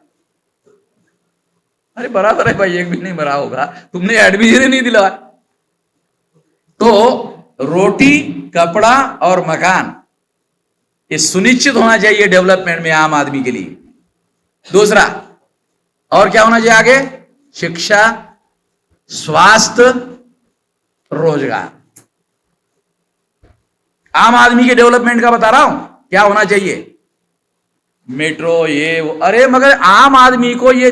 अरे बराबर है भाई, एक भी नहीं मरा होगा, तुमने एडमिशन ही नहीं दिला। तो रोटी, कपड़ा और मकान ये सुनिश्चित होना चाहिए डेवलपमेंट में आम आदमी के लिए। दूसरा, और क्या होना चाहिए आगे? शिक्षा, स्वास्थ्य, रोजगार। आम आदमी के डेवलपमेंट का बता रहा हूं, क्या होना चाहिए? मेट्रो, ये वो। अरे मगर आम आदमी को ये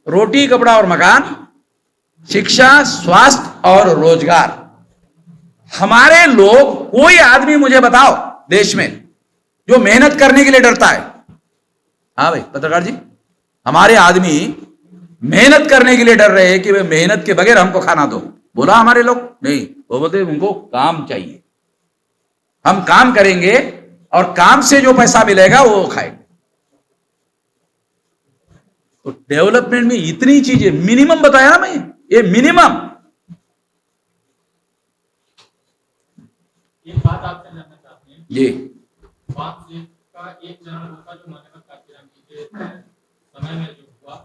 रोटी, कपड़ा और मकान, शिक्षा, स्वास्थ्य और रोजगार। हमारे लोग, कोई आदमी मुझे बताओ देश में जो मेहनत करने के लिए डरता है? हाँ भाई पत्रकार जी, हमारे आदमी मेहनत करने के लिए डर रहे हैं कि वे मेहनत के बगैर हमको खाना दो। बोला हमारे लोग? नहीं, वो बोलते उनको काम चाहिए, हम काम करेंगे और काम से जो पैसा मिलेगा वो खाएंगे। तो डेवलपमेंट में इतनी चीजें, मिनिमम बताया ना मैं, ये मिनिमम। एक बात आपसे जानना चाहते हैं जी, बात का एक चरण होगा जो मानव कांचीराम जी के समय में जो हुआ,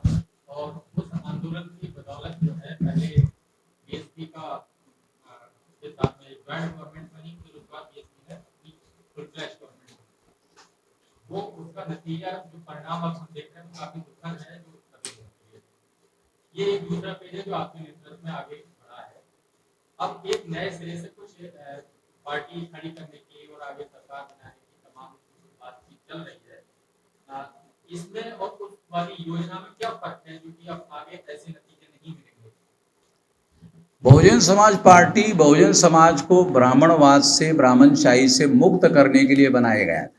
और उस आंदोलन की बदौलत जो है पहले बीएसपी का के साथ में ज्वाइंट गवर्नमेंट बनी, फिर उसके बाद बीएसपी है फुल फ्लैश गवर्नमेंट। वो उसका नतीजा, जो परिणाम अब हम देख रहे हैं काफी दुखद है। जो ये एक दूसरा पेज है जो आपके नेतृत्व में आगे बढ़ा है। अब एक नए सिरे से कुछ पार्टी खड़ी करने की और आगे सरकार बनाने की तमाम बातचीत चल रही है। इसमें और उस वाली योजना में क्या फर्क है जो कि अब आगे ऐसे नतीजे नहीं मिलेंगे? बहुजन समाज पार्टी बहुजन समाज को ब्राह्मणवाद से, ब्राह्मणशाही से मुक्त करने के लिए बनाया गया था।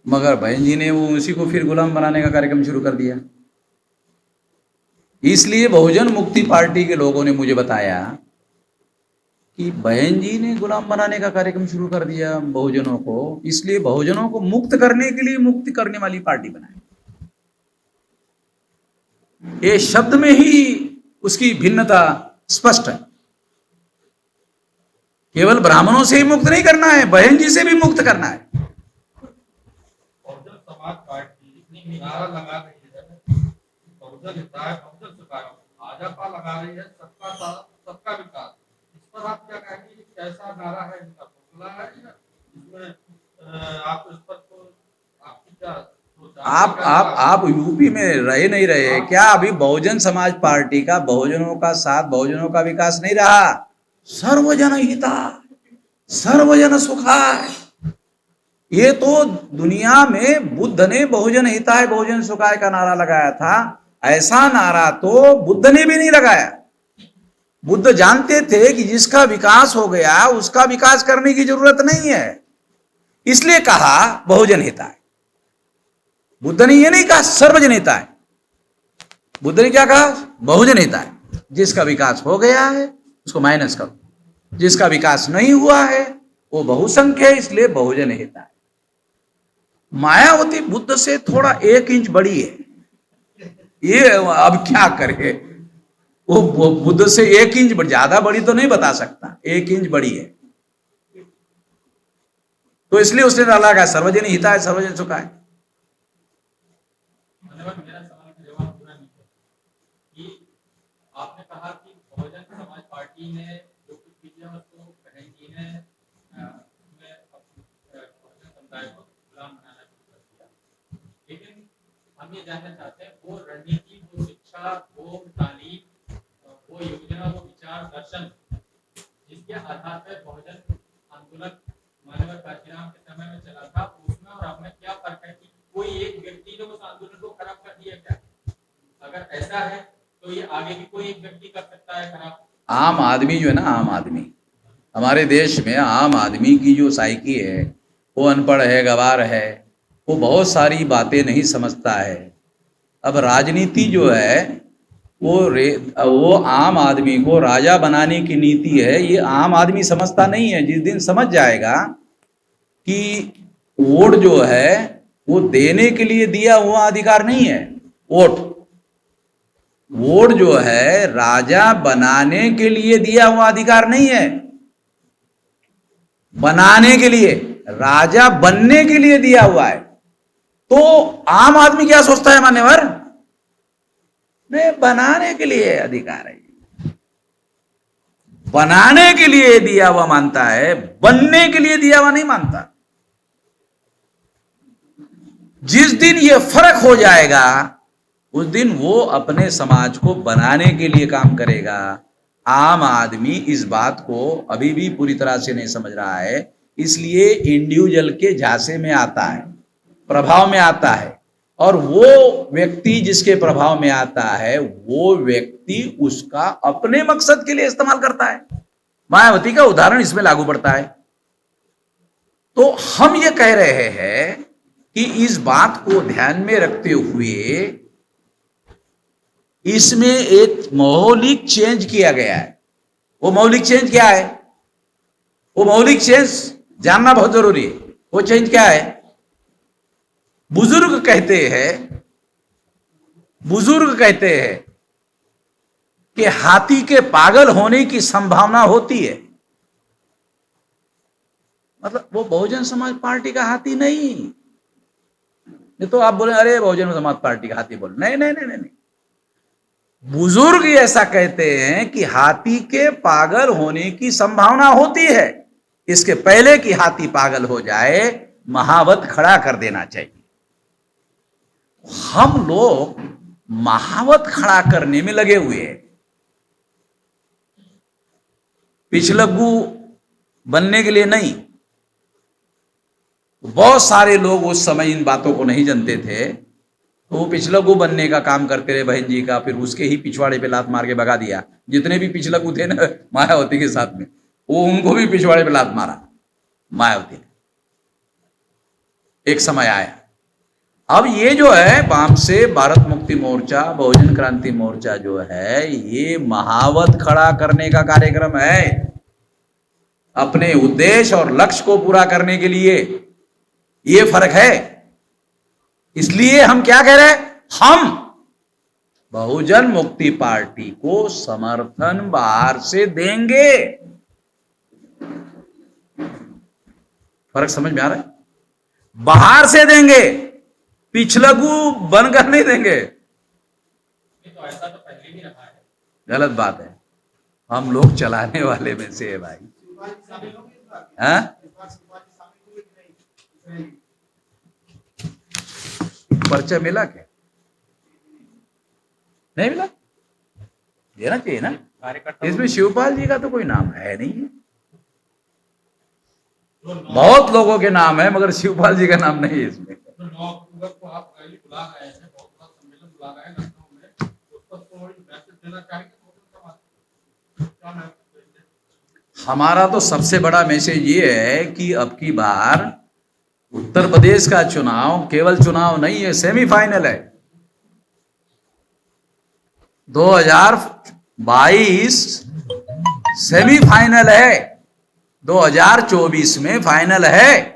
मगर बहन जी ने वो उसी को फिर गुलाम बनाने का कार्यक्रम शुरू कर दिया। इसलिए बहुजन मुक्ति पार्टी के लोगों ने मुझे बताया कि बहन जी ने गुलाम बनाने का कार्यक्रम शुरू कर दिया बहुजनों को, इसलिए बहुजनों को मुक्त करने के लिए मुक्ति करने वाली पार्टी बनाई। ये शब्द में ही उसकी भिन्नता स्पष्ट है। केवल ब्राह्मणों से ही मुक्त नहीं करना है, बहन जी से भी मुक्त करना है। बहुजन समाज पार्टी नारा लगा रही है बहुजन हिताय बहुजन सुखाय, भाजपा लगा रही है सबका साथ सबका विकास। इस पर आप क्या कहेंगे, कैसा नारा है इनका, फुसला है या इसमें आप इस पर तो आपकी क्या सोच है? आप यूपी में रहे नहीं रहे क्या? अभी बहुजन समाज पार्टी का बहुजनों का साथ, बहुजनों का विकास नहीं रहा। सर्वजन हिताय सर्वजन सुखाय, ये तो दुनिया में बुद्ध ने बहुजन हिताय बहुजन सुखाय का नारा लगाया था। ऐसा नारा तो बुद्ध ने भी नहीं लगाया। बुद्ध जानते थे कि जिसका विकास हो गया उसका विकास करने की जरूरत नहीं है, इसलिए कहा बहुजन हिताय। बुद्ध ने ये नहीं कहा सर्वजन हिताय, बुद्ध ने क्या कहा? बहुजन हिताय। जिसका विकास हो गया है उसको माइनस करो, जिसका विकास नहीं हुआ है वो बहुसंख्य है, इसलिए बहुजन हिताय। मायावती बुद्ध से थोड़ा 1 इंच बड़ी है, ये अब क्या करे, वो बुद्ध से 1 इंच ज्यादा बड़ी तो नहीं बता सकता, 1 इंच बड़ी है, तो इसलिए उसने डाला का सर्वजन हिताय सर्वजन सुखाय। मेरा सवाल का जवाब पूरा नहीं है कि आपने कहा कि बहुजन समाज पार्टी ने जो कुछ किया उसको बहन जी ने बहुजन समुदाय को गुलाम बनाना शुरू कर दिया, लेकिन हम ये जानना चाहते हैं वो रणनीति, वो शिक्षा, वो तालीम, वो योजना, वो विचार दर्शन जिसके आधार पर बहुजन आंदोलन मानव काशीराम के समय में चला था, उसमें और अब में क्या फर्क है कि कोई एक व्यक्ति ने उस आंदोलन को खराब कर दिया क्या? अगर ऐसा है तो ये आगे भी कोई एक व्यक्ति कर सकता है खराब? आम आदमी जो है ना, आम आदमी, हमारे देश में आम आदमी की जो साइकी है, वो अनपढ़ है, गवार है, वो बहुत सारी बातें नहीं समझता है। अब राजनीति जो है वो आम आदमी को राजा बनाने की नीति है, ये आम आदमी समझता नहीं है। जिस दिन समझ जाएगा कि वोट जो है वो देने के लिए दिया हुआ अधिकार नहीं है, वोट जो है राजा बनाने के लिए दिया हुआ अधिकार नहीं है, बनाने के लिए, राजा बनने के लिए दिया हुआ है। तो आम आदमी क्या सोचता है मान्यवर? नहीं, बनाने के लिए अधिकार है, बनाने के लिए दिया हुआ मानता है, बनने के लिए दिया हुआ नहीं मानता। जिस दिन ये फर्क हो जाएगा उस दिन वो अपने समाज को बनाने के लिए काम करेगा। आम आदमी इस बात को अभी भी पूरी तरह से नहीं समझ रहा है, इसलिए इंडिविजुअल के झांसे में आता है, प्रभाव में आता है, और वो व्यक्ति जिसके प्रभाव में आता है वो व्यक्ति उसका अपने मकसद के लिए इस्तेमाल करता है। मायावती का उदाहरण इसमें लागू पड़ता है। तो हम ये कह रहे हैं कि इस बात को ध्यान में रखते हुए इसमें एक मौलिक चेंज किया गया है। वो मौलिक चेंज क्या है? वो मौलिक चेंज जानना बहुत जरूरी है। वो चेंज क्या है? बुजुर्ग कहते हैं कि हाथी के पागल होने की संभावना होती है। मतलब वो बहुजन समाज पार्टी का हाथी नहीं तो आप बोले अरे बहुजन समाज पार्टी का हाथी बोले, नहीं नहीं नहीं नहीं, बुजुर्ग ऐसा कहते हैं कि हाथी के पागल होने की संभावना होती है, इसके पहले कि हाथी पागल हो जाए महावत खड़ा कर देना चाहिए। हम लोग महावत खड़ा करने में लगे हुए हैं, पिछलग्गू बनने के लिए नहीं। बहुत सारे लोग उस समय इन बातों को नहीं जानते थे, तो वो पिछलग्गू बनने का काम करते रहे बहन जी का, फिर उसके ही पिछवाड़े पे लात मार के भगा दिया। जितने भी पिछलग्गू थे ना मायावती के साथ में, वो उनको भी पिछवाड़े पे लात मारा मायावती ने। एक समय आया। अब ये जो है वाम से भारत मुक्ति मोर्चा, बहुजन क्रांति मोर्चा जो है, ये महावत खड़ा करने का कार्यक्रम है, अपने उद्देश्य और लक्ष्य को पूरा करने के लिए। ये फर्क है। इसलिए हम क्या कह रहे हैं? हम बहुजन मुक्ति पार्टी को समर्थन बाहर से देंगे। फर्क समझ में आ रहा है? बाहर से देंगे, पिछलगू बनकर नहीं देंगे। तो ऐसा तो पहले भी रहा है। गलत बात है, हम लोग चलाने वाले में से है भाई। शिवपाल जी शामिल होंगे इस बार? हाँ? इस बार शिवपाल जी शामिल होंगे कि नहीं इसराइली? पर्चा मिला क्या? नहीं मिला? देना चाहिए ना। कार्यकर्ता इसमें शिवपाल जी का तो कोई नाम है नहीं है। बहुत लोगों के नाम है मगर शिवपाल जी का नाम नहीं है इसमें। तो 9 अक्टूबर को आप रैली बुला रहे हैं, बहुत बड़ा सम्मेलन बुला रहे हैं लखनऊ में, उस पर कोई मैसेज देना चाहेंगे क्या मैसेज? हमारा तो सबसे बड़ा मैसेज ये है कि अब की बार उत्तर प्रदेश का चुनाव केवल चुनाव नहीं है, सेमीफाइनल है। 2022 सेमीफाइनल है, 2024 में फाइनल है।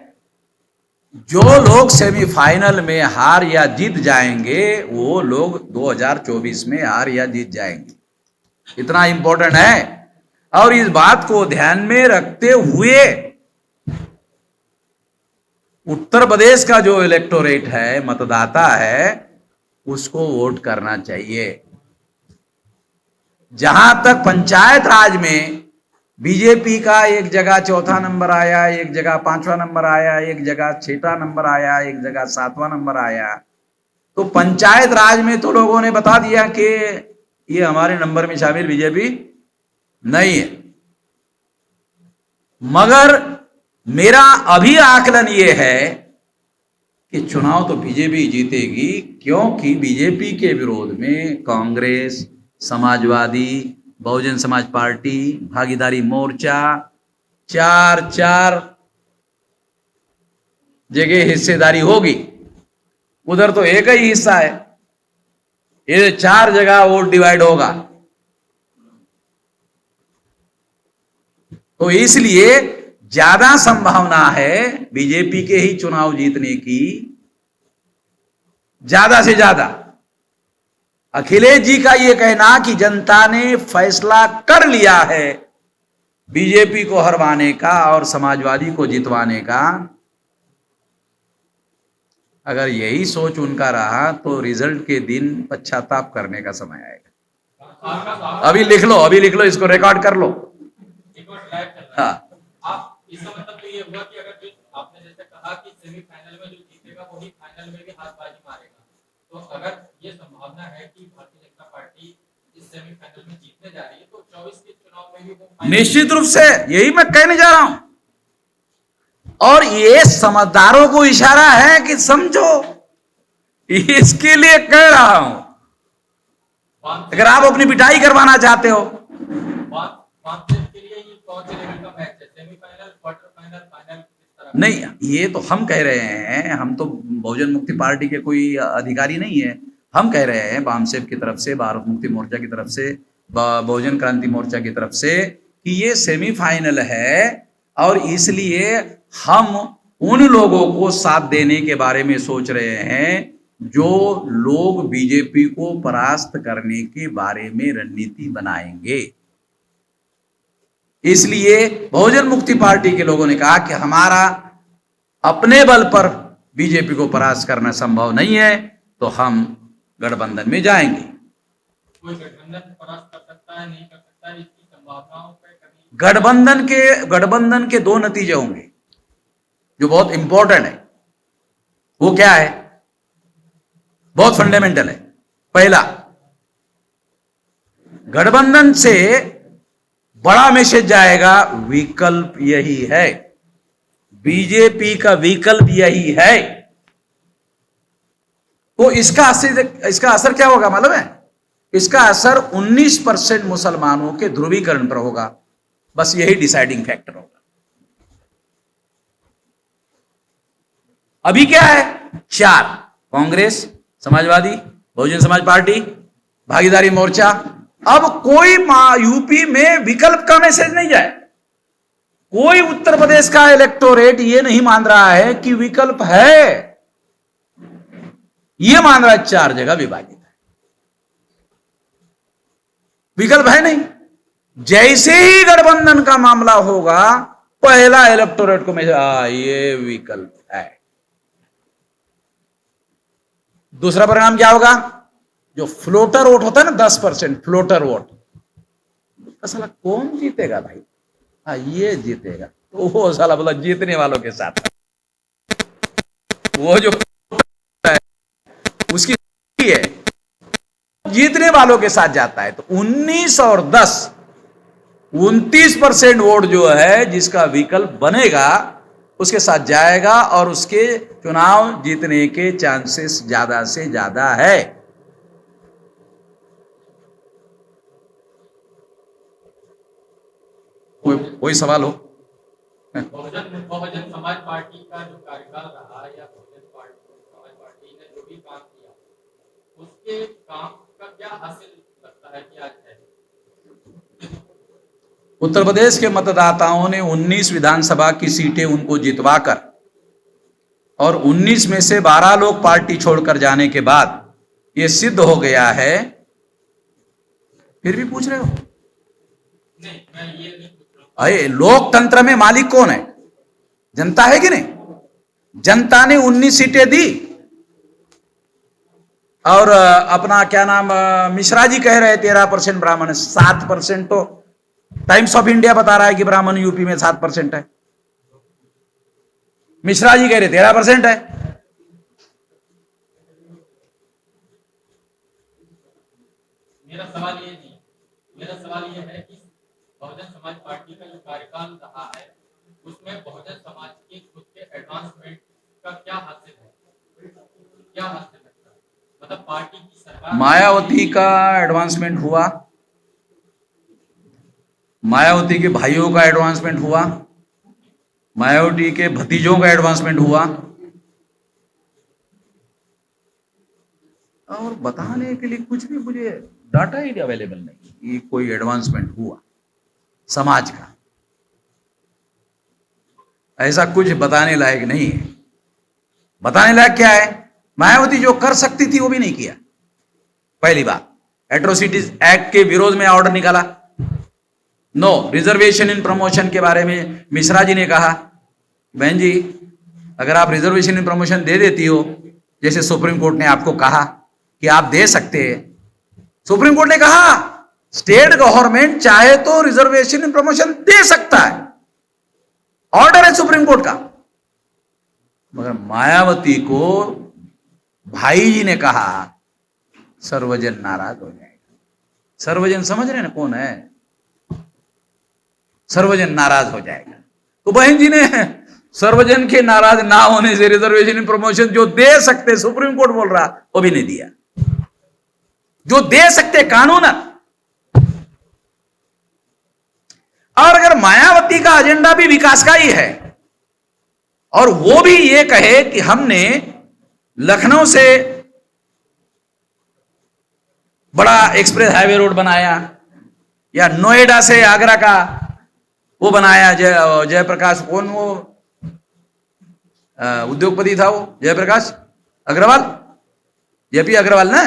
जो लोग सेमीफाइनल में हार या जीत जाएंगे वो लोग 2024 में हार या जीत जाएंगे, इतना इंपॉर्टेंट है। और इस बात को ध्यान में रखते हुए उत्तर प्रदेश का जो इलेक्टोरेट है, मतदाता है, उसको वोट करना चाहिए। जहां तक पंचायत राज में बीजेपी का एक जगह 4था नंबर आया, एक जगह 5वां नंबर आया, एक जगह 6वां नंबर आया, एक जगह 7वां नंबर आया, तो पंचायत राज में तो लोगों ने बता दिया कि ये हमारे नंबर में शामिल बीजेपी नहीं है। मगर मेरा अभी आकलन ये है कि चुनाव तो बीजेपी जीतेगी, क्योंकि बीजेपी के विरोध में कांग्रेस, समाजवादी, बहुजन समाज पार्टी, भागीदारी मोर्चा, चार जगह हिस्सेदारी होगी। उधर तो एक ही हिस्सा है, ये 4 जगह वोट डिवाइड होगा। तो इसलिए ज्यादा संभावना है बीजेपी के ही चुनाव जीतने की, ज्यादा से ज्यादा। अखिलेश जी का यह कहना कि जनता ने फैसला कर लिया है बीजेपी को हरवाने का और समाजवादी को जितवाने का, अगर यही सोच उनका रहा तो रिजल्ट के दिन पश्चाताप करने का समय आएगा। अभी लिख लो, इसको रिकॉर्ड कर लो। हाँ, आप इसका मतलब तो ये हुआ कि अगर जो आपने जैसे कहा कि सेमीफाइनल में जो जीतेगा वही फाइनल में भी हाथबाजी मारेगा, तो अगर ये संभावना है कि भारतीय जनता पार्टी इस सेमीफाइनल में जीतने जा रही है, तो 24 के चुनाव में भी वो निश्चित रूप से यही मैं कहने जा रहा हूं। और ये समझदारों को इशारा है कि समझो, इसके लिए कह रहा हूं। अगर आप अपनी पिटाई करवाना चाहते हो, के लिए ये कौन से लेवल का मैच है, सेमीफाइनल, क्वार्टर फाइनल, फाइनल, किस तरह? नहीं, ये तो हम कह रहे हैं, हम तो बहुजन मुक्ति पार्टी के कोई अधिकारी नहीं है। हम कह रहे हैं बामसेफ की तरफ से, भारत मुक्ति मोर्चा की तरफ से, बहुजन क्रांति मोर्चा की तरफ से कि ये सेमीफाइनल है और इसलिए हम उन लोगों को साथ देने के बारे में सोच रहे हैं जो लोग बीजेपी को परास्त करने के बारे में रणनीति बनाएंगे। इसलिए बहुजन मुक्ति पार्टी के लोगों ने कहा कि हमारा अपने बल पर बीजेपी को परास्त करना संभव नहीं है, तो हम गठबंधन में जाएंगे। कोई गठबंधन परास्त कर सकता है, नहीं कर सकता है, इसकी संभावनाओं पे कभी? गठबंधन के 2 नतीजे होंगे जो बहुत इंपॉर्टेंट है। वो क्या है? बहुत फंडामेंटल है। पहला, गठबंधन से बड़ा मैसेज जाएगा, विकल्प यही है, बीजेपी का विकल्प यही है। तो इसका असर क्या होगा मालूम है? इसका असर 19% मुसलमानों के ध्रुवीकरण पर होगा। बस यही डिसाइडिंग फैक्टर होगा। अभी क्या है? 4, कांग्रेस, समाजवादी, बहुजन समाज पार्टी, भागीदारी मोर्चा। अब कोई यूपी में विकल्प का मैसेज नहीं जाए। कोई उत्तर प्रदेश का इलेक्टोरेट ये नहीं मान रहा है कि विकल्प है, ये मान रहा है 4 जगह विभाजित है, विकल्प है नहीं। जैसे ही गठबंधन का मामला होगा पहला इलेक्टोरेट को ये विकल्प है। दूसरा परिणाम क्या होगा? जो फ्लोटर वोट होता है ना 10% फ्लोटर वोट, साला कौन जीतेगा भाई? ये जीतेगा। तो वो साला बोला जीतने वालों के साथ, वो जो है उसकी है जीतने वालों के साथ जाता है। तो 19 और 10 29% वोट जो है जिसका विकल्प बनेगा उसके साथ जाएगा और उसके चुनाव जीतने के चांसेस ज्यादा से ज्यादा है। कोई सवाल हो? बहुजन समाज पार्टी का जो कार्यकाल रहा या समाज पार्टी ने जो भी काम किया उसके काम का क्या हासिल लगता है कि आज है? उत्तर प्रदेश के मतदाताओं ने 19 विधानसभा की सीटें उनको जितवाकर और 19 में से 12 लोग पार्टी छोड़कर जाने के बाद यह सिद्ध हो गया है। फिर भी पूछ रहे हो? नहीं, मैं ये नहीं पूछ रहा हूं। अरे लोकतंत्र में मालिक कौन है? जनता है कि नहीं? जनता ने 19 सीटें दी और अपना क्या नाम मिश्रा जी कह रहे 13% ब्राह्मण है, 7% तो टाइम्स ऑफ इंडिया बता रहा है कि ब्राह्मण यूपी में 7% है। मिश्रा जी कह रहे 13% है। मेरा सवाल ये नहीं, मेरा सवाल ये है कि बहुजन समाज पार्टी का जो कार्यकाल रहा है उसमें बहुजन समाज के खुद के एडवांसमेंट का क्या हासिल है, क्या हासिल लगता है? मतलब पार्टी की सरकार मायावती का एडवांसमेंट हुआ, मायावती के भाइयों का एडवांसमेंट हुआ, मायावती के भतीजों का एडवांसमेंट हुआ, और बताने के लिए कुछ भी मुझे डाटा ही अवेलेबल नहीं ये कोई एडवांसमेंट हुआ समाज का। ऐसा कुछ बताने लायक नहीं है। बताने लायक क्या है? मायावती जो कर सकती थी वो भी नहीं किया। पहली बात, एट्रोसिटीज एक्ट के विरोध में ऑर्डर निकाला। नो रिजर्वेशन इन प्रमोशन के बारे में मिश्रा जी ने कहा, बहन जी अगर आप रिजर्वेशन इन प्रमोशन दे देती हो जैसे सुप्रीम कोर्ट ने आपको कहा कि आप दे सकते हैं, सुप्रीम कोर्ट ने कहा स्टेट गवर्नमेंट चाहे तो रिजर्वेशन इन प्रमोशन दे सकता है, ऑर्डर है सुप्रीम कोर्ट का। मगर मायावती को भाई जी ने कहा सर्वजन नाराज हो जाएगा। सर्वजन समझ रहे ना कौन है? सर्वजन नाराज हो जाएगा। तो बहन जी ने सर्वजन के नाराज ना होने से रिजर्वेशन इन प्रमोशन जो दे सकते सुप्रीम कोर्ट बोल रहा वो भी नहीं दिया, जो दे सकते कानून। और अगर मायावती का एजेंडा भी विकास का ही है और वो भी ये कहे कि हमने लखनऊ से बड़ा एक्सप्रेस हाईवे रोड बनाया या नोएडा से आगरा का वो बनाया, जयप्रकाश कौन वो उद्योगपति था वो जयप्रकाश अग्रवाल, जेपी अग्रवाल ना,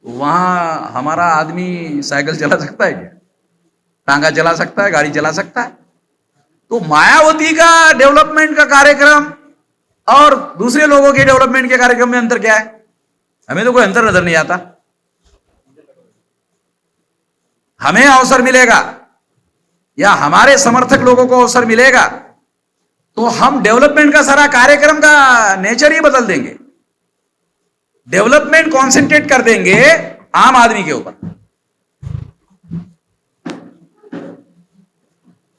वहां हमारा आदमी साइकिल चला सकता है क्या? टांगा चला सकता है, गाड़ी चला सकता है? तो मायावती का डेवलपमेंट का कार्यक्रम और दूसरे लोगों के डेवलपमेंट के कार्यक्रम में अंतर क्या है? हमें तो कोई अंतर नजर नहीं आता। हमें अवसर मिलेगा या हमारे समर्थक लोगों को अवसर मिलेगा तो हम डेवलपमेंट का सारा कार्यक्रम का नेचर ही बदल देंगे, डेवलपमेंट कॉन्सेंट्रेट कर देंगे आम आदमी के ऊपर।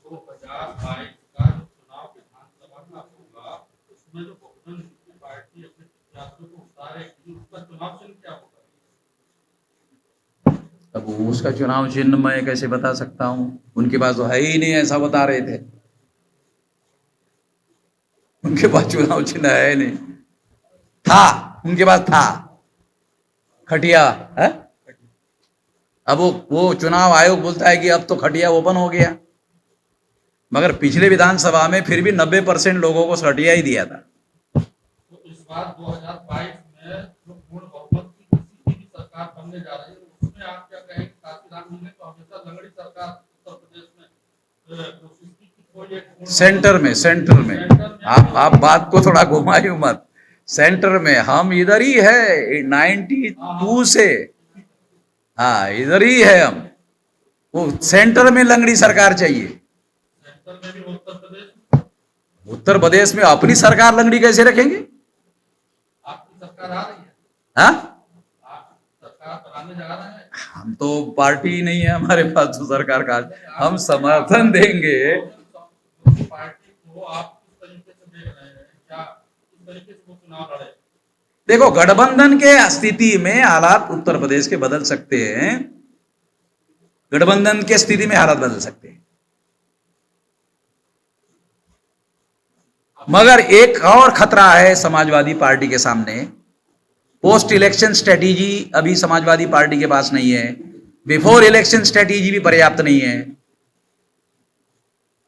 2022 का जो चुनाव विधानसभा का होगा उसमें जो बहुजन मुक्ति पार्टी अपने प्रत्याशियों को उतारेगी उसका चुनाव चिन्ह क्या होगा? अब उसका चुनाव चिन्ह मैं कैसे बता सकता हूं? उनके पास तो है ही नहीं, ऐसा बता रहे थे। उनके पास चुनाव चिन्ह है नहीं, था उनके पास था खटिया है। अब वो चुनाव आयोग बोलता है कि अब तो खटिया ओपन हो गया, मगर पिछले विधानसभा में फिर भी 90% लोगों को खटिया ही दिया था। तो इस बार 2022 में जो पूर्ण बहुमत की किसी की सरकार बनने जा रही है उसमें आप क्या कहेंगे? काशीराम जी ने तो हमेशा लंगड़ी सरकार उत्तर प्रदेश में कोशिश की कि कोई एक सेंटर में आप बात को थोड़ा घुमाइए मत। सेंटर में हम इधर ही है 92 से, हाँ इधर ही है हम। वो सेंटर में लंगड़ी सरकार चाहिए। सेंटर में भी उत्तर प्रदेश में अपनी सरकार लंगड़ी कैसे रखेंगे? आपकी सरकार आ रही है, हाँ, आप सरकार बनाने जा रहे हैं। हम तो पार्टी नहीं है हमारे पास तो सरकार का, हम समर्थन देंगे। पार्टी को आप किस तरीके से देख रहे हैं, क्या किस तरीके से वो चुनाव लड़े? देखो गठबंधन के स्थिति में हालात उत्तर प्रदेश के बदल सकते हैं, गठबंधन के स्थिति में हालात बदल सकते हैं, मगर एक और खतरा है समाजवादी पार्टी के सामने। पोस्ट इलेक्शन स्ट्रेटेजी अभी समाजवादी पार्टी के पास नहीं है, बिफोर इलेक्शन स्ट्रेटेजी भी पर्याप्त नहीं है।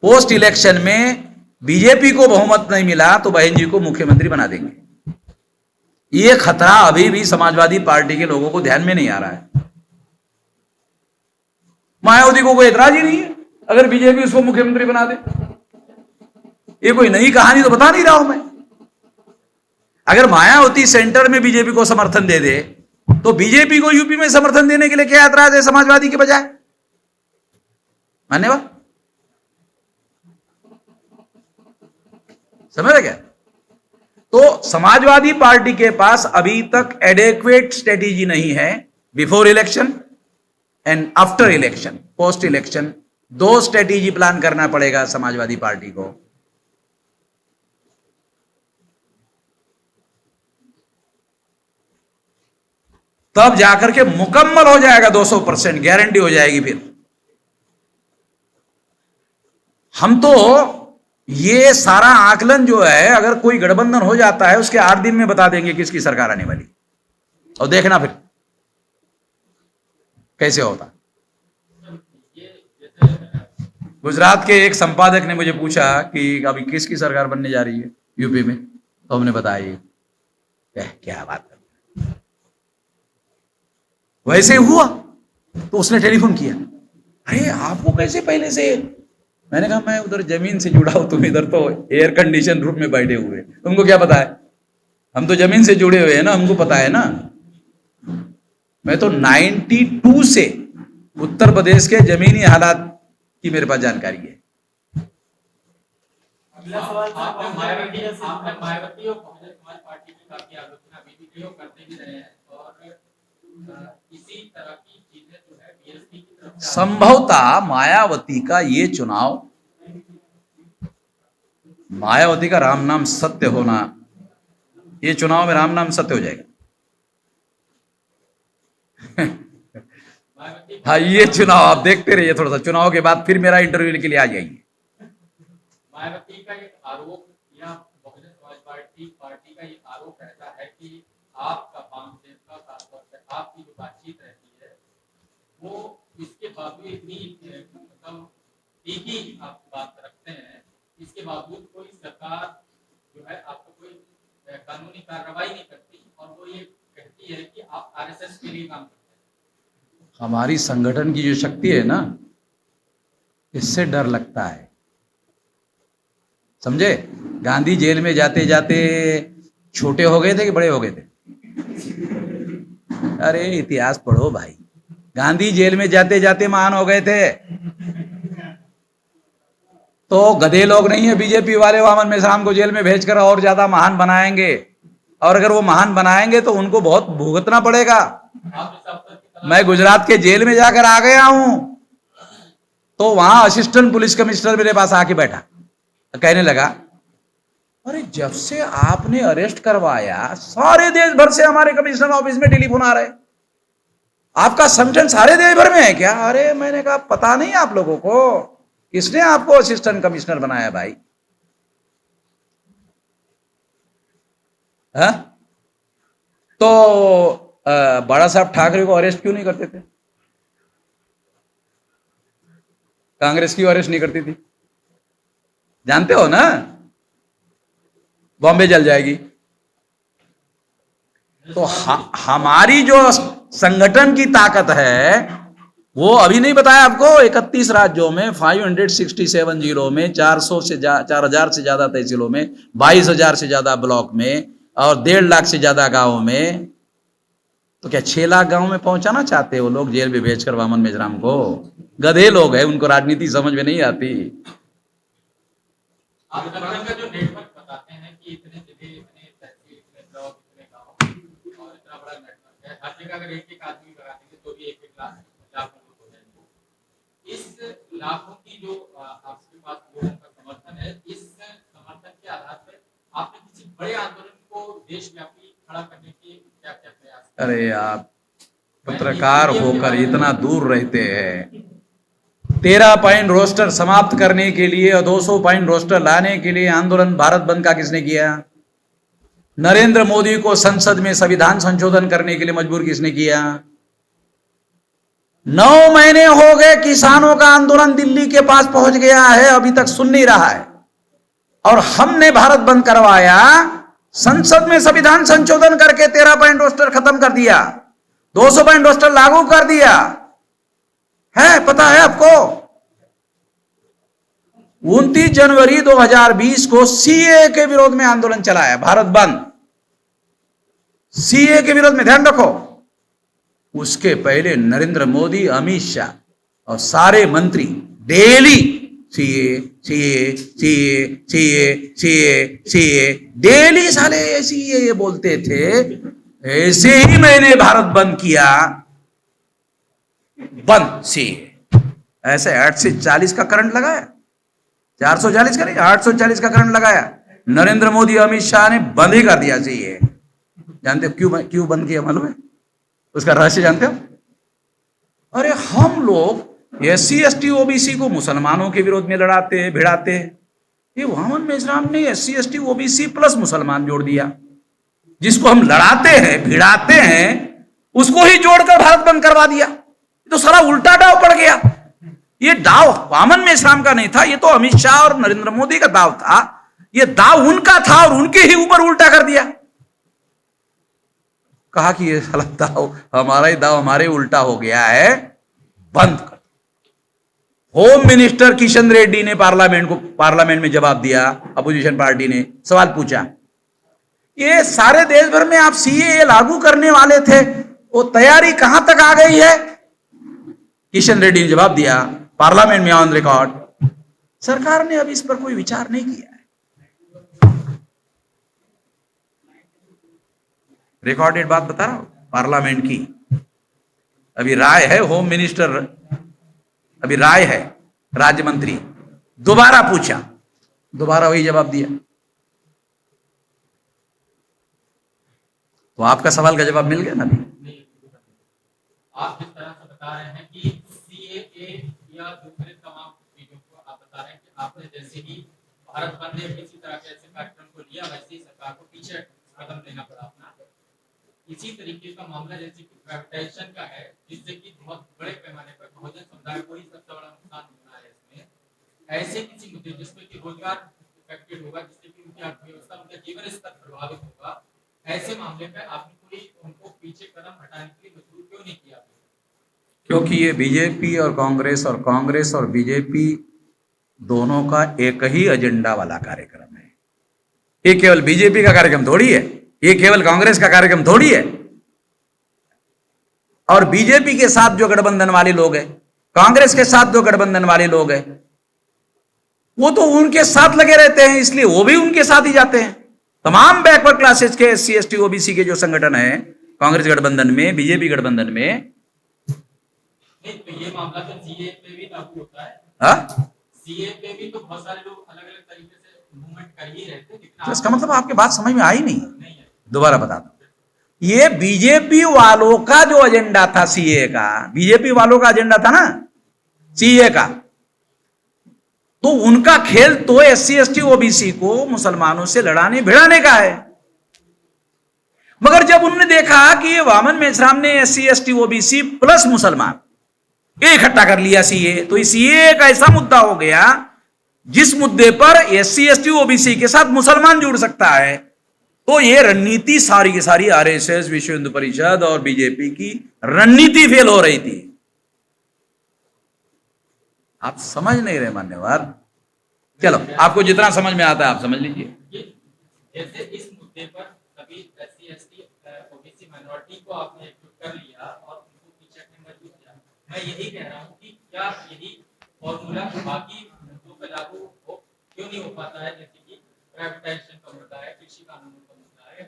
पोस्ट इलेक्शन में बीजेपी को बहुमत नहीं मिला तो बहन जी को मुख्यमंत्री बना देंगे। ये खतरा अभी भी समाजवादी पार्टी के लोगों को ध्यान में नहीं आ रहा है। मायावती को कोई एतराज ही नहीं है अगर बीजेपी उसको मुख्यमंत्री बना दे। ये कोई नई कहानी तो बता नहीं रहा हूं मैं। अगर मायावती सेंटर में बीजेपी को समर्थन दे दे तो बीजेपी को यूपी में समर्थन देने के लिए क्या एतराज है समाजवादी के बजाय? मान्यवर समझ रहे क्या? तो समाजवादी पार्टी के पास अभी तक एडेक्वेट स्ट्रेटेजी नहीं है before election and after election. Post election दो स्ट्रेटेजी प्लान करना पड़ेगा समाजवादी पार्टी को। तब जाकर के मुकम्मल हो जाएगा, 200% गारंटी हो जाएगी। फिर हम तो ये सारा आकलन जो है, अगर कोई गठबंधन हो जाता है उसके 8 दिन में बता देंगे किसकी सरकार आने वाली, और देखना फिर कैसे होता। गुजरात के एक संपादक ने मुझे पूछा कि अभी किसकी सरकार बनने जा रही है यूपी में, तो हमने बताया ये क्या बात कर। वैसे हुआ तो उसने टेलीफोन किया, अरे आपको कैसे पहले से? मैंने कहा मैं उधर जमीन से जुड़ा हूं, तुम इधर तो एयर कंडीशन रूम में बैठे हुए, तुमको क्या पता है? हम तो जमीन से जुड़े हुए हैं ना, हमको पता है ना। मैं तो 92 से उत्तर प्रदेश के जमीनी हालात की मेरे पास जानकारी है। अगला सवाल आपने मायावती और बहुजन समाज पार्टी की काफी आलोचना बीजेपी करते भी रहे हैं, और इसी तरह की चीजें जो है बीएसपी की तरफ से संभवतः मायावती का ये चुनाव, मायावती का राम नाम सत्य होना, ये चुनाव में राम नाम सत्य हो जाएगा। हाँ ये चुनाव आप देखते रहिए, थोड़ा सा चुनाव के बाद फिर मेरा इंटरव्यू के लिए आ जाएंगे। मायावती का एक आरोप या बहुजन समाज पार्टी का ये आरोप रहता है कि आपका 5 दिन का खासतौर से आपकी जो बातचीत रहती है वो इसके बावजूद इतनी मतलब तीखी आप बात रखते हैं, इसके बावजूद कोई सरकार जो है आपको कोई कानूनी कार्रवाई नहीं करती, और वो ये कहती है कि आप आरएसएस के लिए काम करते हैं। हमारी संगठन की जो शक्ति है ना, इससे डर लगता है, समझे? गांधी जेल में जाते जाते छोटे हो गए थे कि बड़े हो गए थे? अरे इतिहास पढ़ो भाई, गांधी जेल में जाते जाते महान हो गए थे। तो गधे लोग नहीं है बीजेपी वाले, वामन मेश्राम को जेल में भेजकर और ज्यादा महान बनाएंगे, और अगर वो महान बनाएंगे तो उनको बहुत भुगतना पड़ेगा। मैं गुजरात के जेल में जाकर आ गया हूं, तो वहां असिस्टेंट पुलिस कमिश्नर मेरे पास आके बैठा, कहने लगा अरे जब से आपने अरेस्ट करवाया सारे देश भर से हमारे कमिश्नर ऑफिस में टेलीफोन आ रहे, आपका संगठन सारे देश भर में है क्या? अरे मैंने कहा पता नहीं आप लोगों को, किसने आपको असिस्टेंट कमिश्नर बनाया भाई? हा? तो बड़ा साहब ठाकरे को अरेस्ट क्यों नहीं करते थे? कांग्रेस क्यों अरेस्ट नहीं करती थी? जानते हो ना, बॉम्बे जल जाएगी। तो हमारी जो संगठन की ताकत है वो अभी नहीं बताया आपको, 31 राज्यों में 567 जिलों में 4,000 से ज्यादा तहसीलों में 22,000 से ज्यादा ब्लॉक में और 1.5 लाख से ज्यादा गांवों में। तो क्या 6 लाख गांव में पहुंचाना चाहते हो लोग जेल में भेजकर वामन मेश्राम को? गधे लोग हैं, उनको राजनीति समझ में नहीं आती। आप संगठन का जो नेटवर्क बताते हैं कि इतने जगह, इतने तहसील, इतने ब्लॉक, इतने गांव और इतना बड़ा नेटवर्क है, हर जगह अगर एक आदमी लगा देंगे तो भी 1 लाख लोग हो जाएंगे। इस लाखों की जो आपके पास लोगों का समर्थन है, इस समर्थन के आधार पर आपने किसी बड़े आंदोलन को देशव्यापी खड़ा करने के क्या क्या प्रयास? अरे आप पत्रकार होकर इतना दूर रहते हैं, 13 पॉइंट रोस्टर समाप्त करने के लिए और 200 पॉइंट रोस्टर लाने के लिए आंदोलन भारत बंद का किसने किया? नरेंद्र मोदी को संसद में संविधान संशोधन करने के लिए मजबूर किसने किया? 9 महीने हो गए, किसानों का आंदोलन दिल्ली के पास पहुंच गया है, अभी तक सुन नहीं रहा है। और हमने भारत बंद करवाया, संसद में संविधान संशोधन करके 13 पॉइंट रोस्टर खत्म कर दिया, 200 पॉइंट रोस्टर लागू कर दिया है। पता है आपको 29 जनवरी 2020 को सीए के विरोध में आंदोलन चलाया, भारत बंद, सीए के विरोध में, ध्यान रखो। उसके पहले नरेंद्र मोदी, अमित शाह और सारे मंत्री daily CA CA CA CA CA CA daily साले सीए बोलते थे। ऐसे ही मैंने भारत बंद किया, बंद सीए, ऐसे 8 से 40 का करंट लगाया, 440 का नहीं, 840 का करंट लगाया। नरेंद्र मोदी, अमित शाह ने बंद ही कर दिया सीए। जानते हो क्यों बंद किया? मालूम है उसका रहस्य? जानते हो? अरे हम लोग SC ST OBC को मुसलमानों के विरोध में लड़ाते हैं, भिड़ाते हैं। ये वामन मेश्राम ने SC ST OBC प्लस मुसलमान जोड़ दिया। जिसको हम लड़ाते हैं, भिड़ाते हैं, उसको ही जोड़कर भारत बंद करवा दिया। तो सारा उल्टा दाव पड़ गया। ये दाव वामन मेश्राम का नहीं था, ये तो अमित शाह और नरेंद्र मोदी का दाव था। ये दाव उनका था और उनके ही ऊपर उल्टा कर दिया। कहा कि ये साला दाव हमारा ही दाव हमारे उल्टा हो गया है, बंद कर। होम मिनिस्टर किशन रेड्डी ने पार्लियामेंट में जवाब दिया, अपोजिशन पार्टी ने सवाल पूछा, ये सारे देश भर में आप सीए लागू करने वाले थे, वो तैयारी कहां तक आ गई है? किशन रेड्डी ने जवाब दिया पार्लियामेंट में ऑन रिकॉर्ड, सरकार ने अभी इस पर कोई विचार नहीं किया है। रिकॉर्डेड बात बता रहा हूं पार्लियामेंट की। अभी राय है, होम मिनिस्टर अभी राय है, राज्य मंत्री दोबारा पूछा, दोबारा वही जवाब दिया। तो आपका सवाल का जवाब मिल गया ना? अभी आप जिस तरह से बता रहे हैं कि सीएए या दूसरे तमाम चीजों को आप बता रहे हैं कि आपने जैसे ही भारत बंद ने किसी तरह के ऐसे कार्यक्रम को लिया, वैसे ही सरकार को पीछे कदम लेना पड़ा अपना। इसी तरीके का मामला जैसे कि प्राइवेटाइजेशन का है, जिससे कि बहुत बड़े पैमाने पर बहुजन समुदाय को ही सबसे बड़ा नुकसान होना है इसमें। ऐसे किसी मुद्दे जिसमें कि रोजगार इफेक्टेड होगा, जिससे कि उनकी अर्थव्यवस्था, उनका जीवन स्तर प्रभावित होगा, ऐसे मामले में आपने कोई उनको पीछे कदम हटाने के लिए मजबूर क्यों नहीं किया? क्योंकि ये बीजेपी और कांग्रेस और बीजेपी दोनों का एक ही एजेंडा वाला कार्यक्रम है। ये केवल बीजेपी का कार्यक्रम थोड़ी है, ये केवल कांग्रेस का कार्यक्रम थोड़ी है। और बीजेपी के साथ जो गठबंधन वाले लोग हैं, कांग्रेस के साथ जो गठबंधन वाले लोग हैं, वो तो उनके साथ लगे रहते हैं, इसलिए वो भी उनके साथ ही जाते हैं। तमाम बैकवर्ड क्लासेस के SC ST OBC के जो संगठन है कांग्रेस गठबंधन में, बीजेपी गठबंधन में, नहीं तो ये मामला तो सीए पे भी लागू होता है। हाँ, सीए पे भी तो बहुत सारे लोग अलग अलग तरीके से मूवमेंट कर ही रहे थे, तो इसका मतलब आपकी बात समझ में आई नहीं। नहीं है। दोबारा बता दो, ये बीजेपी वालों का जो एजेंडा था सीए का, बीजेपी वालों का एजेंडा था ना सीए का, तो उनका खेल तो SC ST OBC को मुसलमानों से लड़ाने भिड़ाने का है। मगर जब उन्होंने देखा कि ये वामन मेश्राम ने SC ST OBC प्लस मुसलमान इकट्ठा कर लिया सीए, तो इस सीए एक ऐसा मुद्दा हो गया जिस मुद्दे पर SC ST OBC के साथ मुसलमान जुड़ सकता है। तो ये रणनीति सारी की सारी RSS, विश्व हिंदू परिषद और बीजेपी की रणनीति फेल हो रही थी। आप समझ नहीं रहे मान्यवर। चलो, आपको जितना समझ में आता है आप समझ लीजिए। जैसे इस मुद्दे पर कभी SC ST OBC माइनॉरिटी को आपने एकजुट कर लिया और उनको पीछे हटने मजबूर किया। मैं यही कह रहा हूँ कि क्या यही फॉर्मूला बाकी मुद्दों पर लागू हो क्यों नहीं हो पाता है, जैसे कि प्राइवेटाइजेशन का मुद्दा है, कृषि कानूनों का मुद्दा है,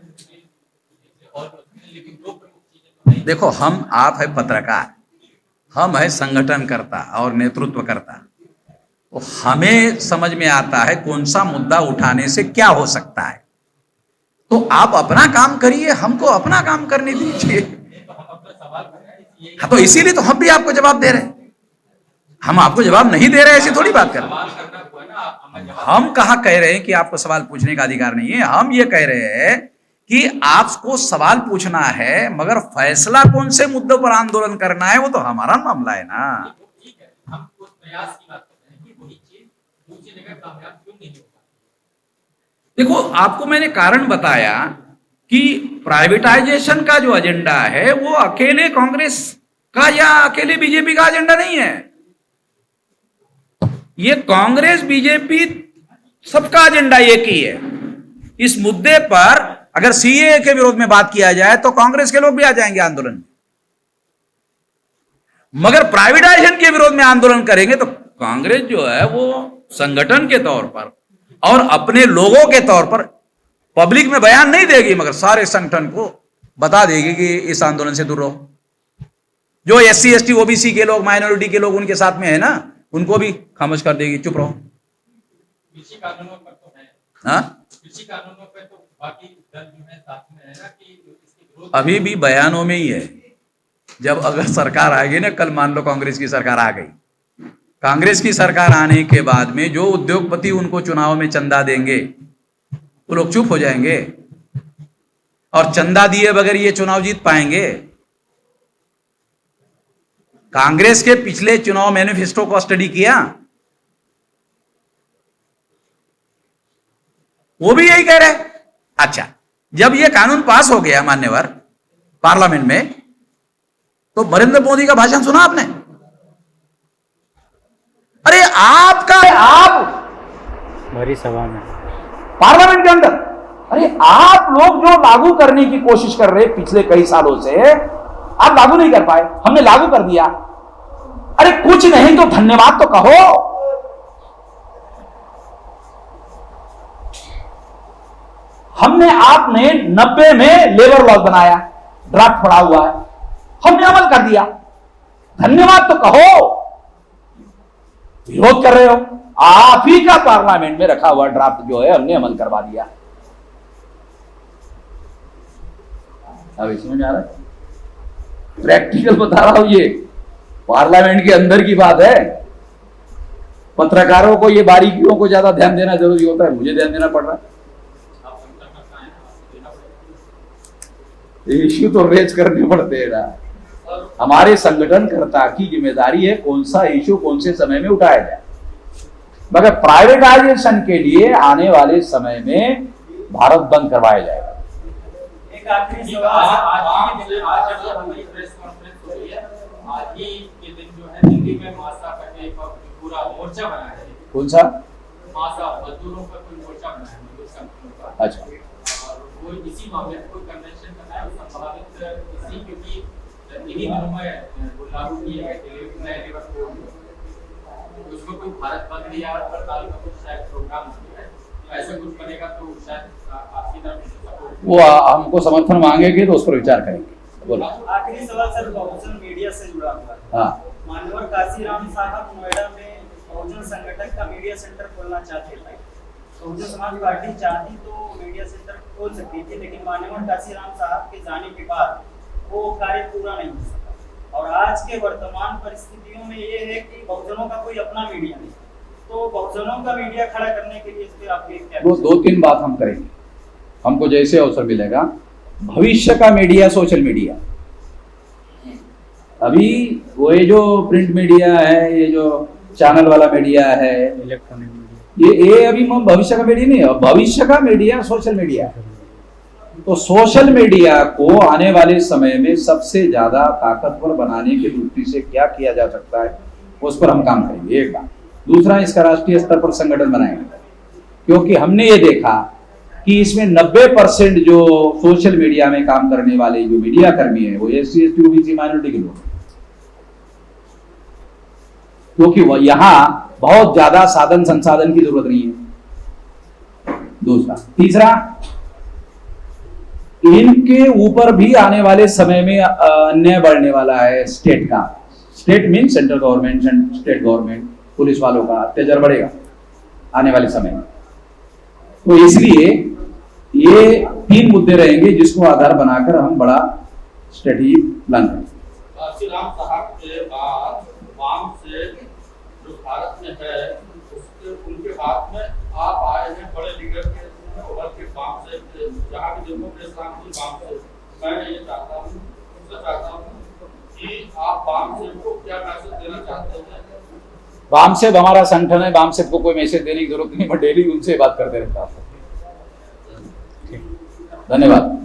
और लेकिन दो प्रमुख चीजें तो नहीं। देखो, हम आप है पत्रकार, हम है संगठनकर्ता और नेतृत्वकर्ता, तो हमें समझ में आता है कौन सा मुद्दा उठाने से क्या हो सकता है। तो आप अपना काम करिए, हमको अपना काम करने दीजिए। हाँ, तो इसीलिए तो हम भी आपको जवाब दे रहे हैं। हम आपको जवाब नहीं दे रहे ऐसी थोड़ी बात कर रहे हैं। हम कहाँ कह रहे हैं कि आपको सवाल पूछने का अधिकार नहीं है। हम ये कह रहे हैं कि आपको सवाल पूछना है, मगर फैसला कौन से मुद्दों पर आंदोलन करना है वो तो हमारा मामला है ना। ठीक है, हम उस प्रयास की बात कर रहे हैं कि वही चीज दूसरी जगह कामयाब क्यों नहीं हो पाती। देखो, आपको मैंने कारण बताया कि प्राइवेटाइजेशन का जो एजेंडा है वो अकेले कांग्रेस का या अकेले बीजेपी का एजेंडा नहीं है। ये कांग्रेस बीजेपी सबका एजेंडा एक ही है। इस मुद्दे पर अगर सीएए के विरोध में बात किया जाए तो कांग्रेस के लोग भी आ जाएंगे आंदोलन में, मगर प्राइवेटाइजेशन के विरोध में आंदोलन करेंगे तो कांग्रेस जो है वो संगठन के तौर पर और अपने लोगों के तौर पर पब्लिक में बयान नहीं देगी, मगर सारे संगठन को बता देगी कि इस आंदोलन से दूर रहो। जो SC ST OBC के लोग, माइनॉरिटी के लोग उनके साथ में है ना, उनको भी खामोश कर देगी, चुप रहो। कृषि कानूनों पर तो है, हाँ, कृषि कानूनों पर तो बाकी दल जो है साथ में है ना कि इसके विरोध अभी भी बयानों में ही है। जब अगर सरकार आएगी ना, कल मान लो कांग्रेस की सरकार आ गई, कांग्रेस की सरकार आने के बाद में जो उद्योगपति उनको चुनाव में चंदा देंगे वो लोग चुप हो जाएंगे, और चंदा दिए बगैर ये चुनाव जीत पाएंगे? कांग्रेस के पिछले चुनाव मैनिफेस्टो को स्टडी किया, वो भी यही कह रहे। अच्छा, जब ये कानून पास हो गया मान्यवर पार्लियामेंट में, तो नरेंद्र मोदी का भाषण सुना आपने? अरे आप भरी सभा में पार्लियामेंट के अंदर, अरे आप लोग जो लागू करने की कोशिश कर रहे पिछले कई सालों से, आप लागू नहीं कर पाए, हमने लागू कर दिया। अरे कुछ नहीं तो धन्यवाद तो कहो। आपने 90 में लेबर लॉ बनाया, ड्राफ्ट पड़ा हुआ है, हमने अमल कर दिया, धन्यवाद तो कहो। विरोध कर रहे हो, आप ही का पार्लियामेंट में रखा हुआ ड्राफ्ट जो है हमने अमल करवा दिया। अब इसमें जा रहा है, प्रैक्टिकल बता रहा हूं, ये पार्लियामेंट के अंदर की बात है। पत्रकारों को ये बारीकियों को ज्यादा ध्यान देना जरूरी होता है, मुझे ध्यान देना पड़ रहा है। इश्यू तो रेज करने पड़ते हैं ना। हमारे संगठनकर्ता की जिम्मेदारी है कौन सा इश्यू कौन से समय में उठाया जाए, मगर प्राइवेटाइजेशन के लिए आने वाले समय में भारत बंद करवाया जाएगा। एक आखिरी सवाल, आज ही के दिन जो है दिल्ली में मासा करके पूरा मोर्चा बना है। कौन सा मासा? मजदूरों का कोई मोर्चा बना है, मजदूर संगठनों का। अच्छा, और वो इसी मामले में कोई कन्वेंशन करना है, संभावित इसी, क्योंकि इन्हीं दिनों में वो लागू किए गए नए लेबर कोड, उसमें कोई भारत बंद या हड़ताल का कुछ शायद प्रोग्राम है, तो ऐसा कुछ बनेगा तो शायद आपकी तरफ से सपोर्ट, वो हमको समर्थन मांगेंगे तो उस पर विचार करेंगे। बोलो। आखिरी सवाल सर, बहुजन मीडिया से जुड़ा हुआ है। हाँ, माननीय काशीराम साहब नोएडा में बहुजन संगठन का मीडिया सेंटर खोलना चाहते थे। बहुजन समाज पार्टी चाहती तो मीडिया सेंटर खोल सकती थी, लेकिन माननीय काशीराम साहब के जाने के बाद वो कार्य पूरा नहीं हो सका। और आज के वर्तमान परिस्थितियों में ये है कि बहुजनों का कोई अपना मीडिया नहीं, तो बहुजनों का मीडिया खड़ा करने के लिए इस पे आपके क्या? दो तीन बात हम करेंगे, हमको जैसे अवसर मिलेगा। भविष्य का मीडिया सोशल मीडिया, अभी वो ये जो प्रिंट मीडिया है, ये जो चैनल वाला मीडिया है, इलेक्ट्रॉनिक मीडिया, ये अभी भविष्य का मीडिया नहीं है, भविष्य का मीडिया सोशल मीडिया है। तो सोशल मीडिया को आने वाले समय में सबसे ज्यादा ताकतवर बनाने की दृष्टि से क्या किया जा सकता है, उस पर हम काम करेंगे, एक बात। दूसरा, इसका राष्ट्रीय स्तर पर संगठन बनाएंगे, क्योंकि हमने ये देखा कि इसमें 90% जो सोशल मीडिया में काम करने वाले जो मीडिया कर्मी है वो SC ST OBC माइनॉरिटी के लोग, क्योंकि यहां बहुत ज्यादा साधन संसाधन की जरूरत नहीं है। दूसरा, तीसरा, इनके ऊपर भी आने वाले समय में अन्याय बढ़ने वाला है स्टेट का। State mean central government, state government, police वालों का अत्याचार बढ़ेगा आने वाले समय में। तो इसलिए ये 3 मुद्दे रहेंगे जिसको आधार बनाकर हम बड़ा स्ट्रेटेजी प्लान करेंगे। कांशीराम साहब के बाद वाम से जो भारत में है उसके उनके बाद में आप आए हैं बड़े लीडर के उभर के वाम से, जहाँ भी देखो के सामने वाम से। मैं ये चाहता हूँ, उनसे चाहता हूँ कि आप वाम से को क्या मैसेज देना चाहते हैं? वाम से हमारा संगठन है, वाम से को कोई मैसेज देने की जरूरत नहीं, मैं डेली उनसे बात करते रहता हूँ। धन्यवाद।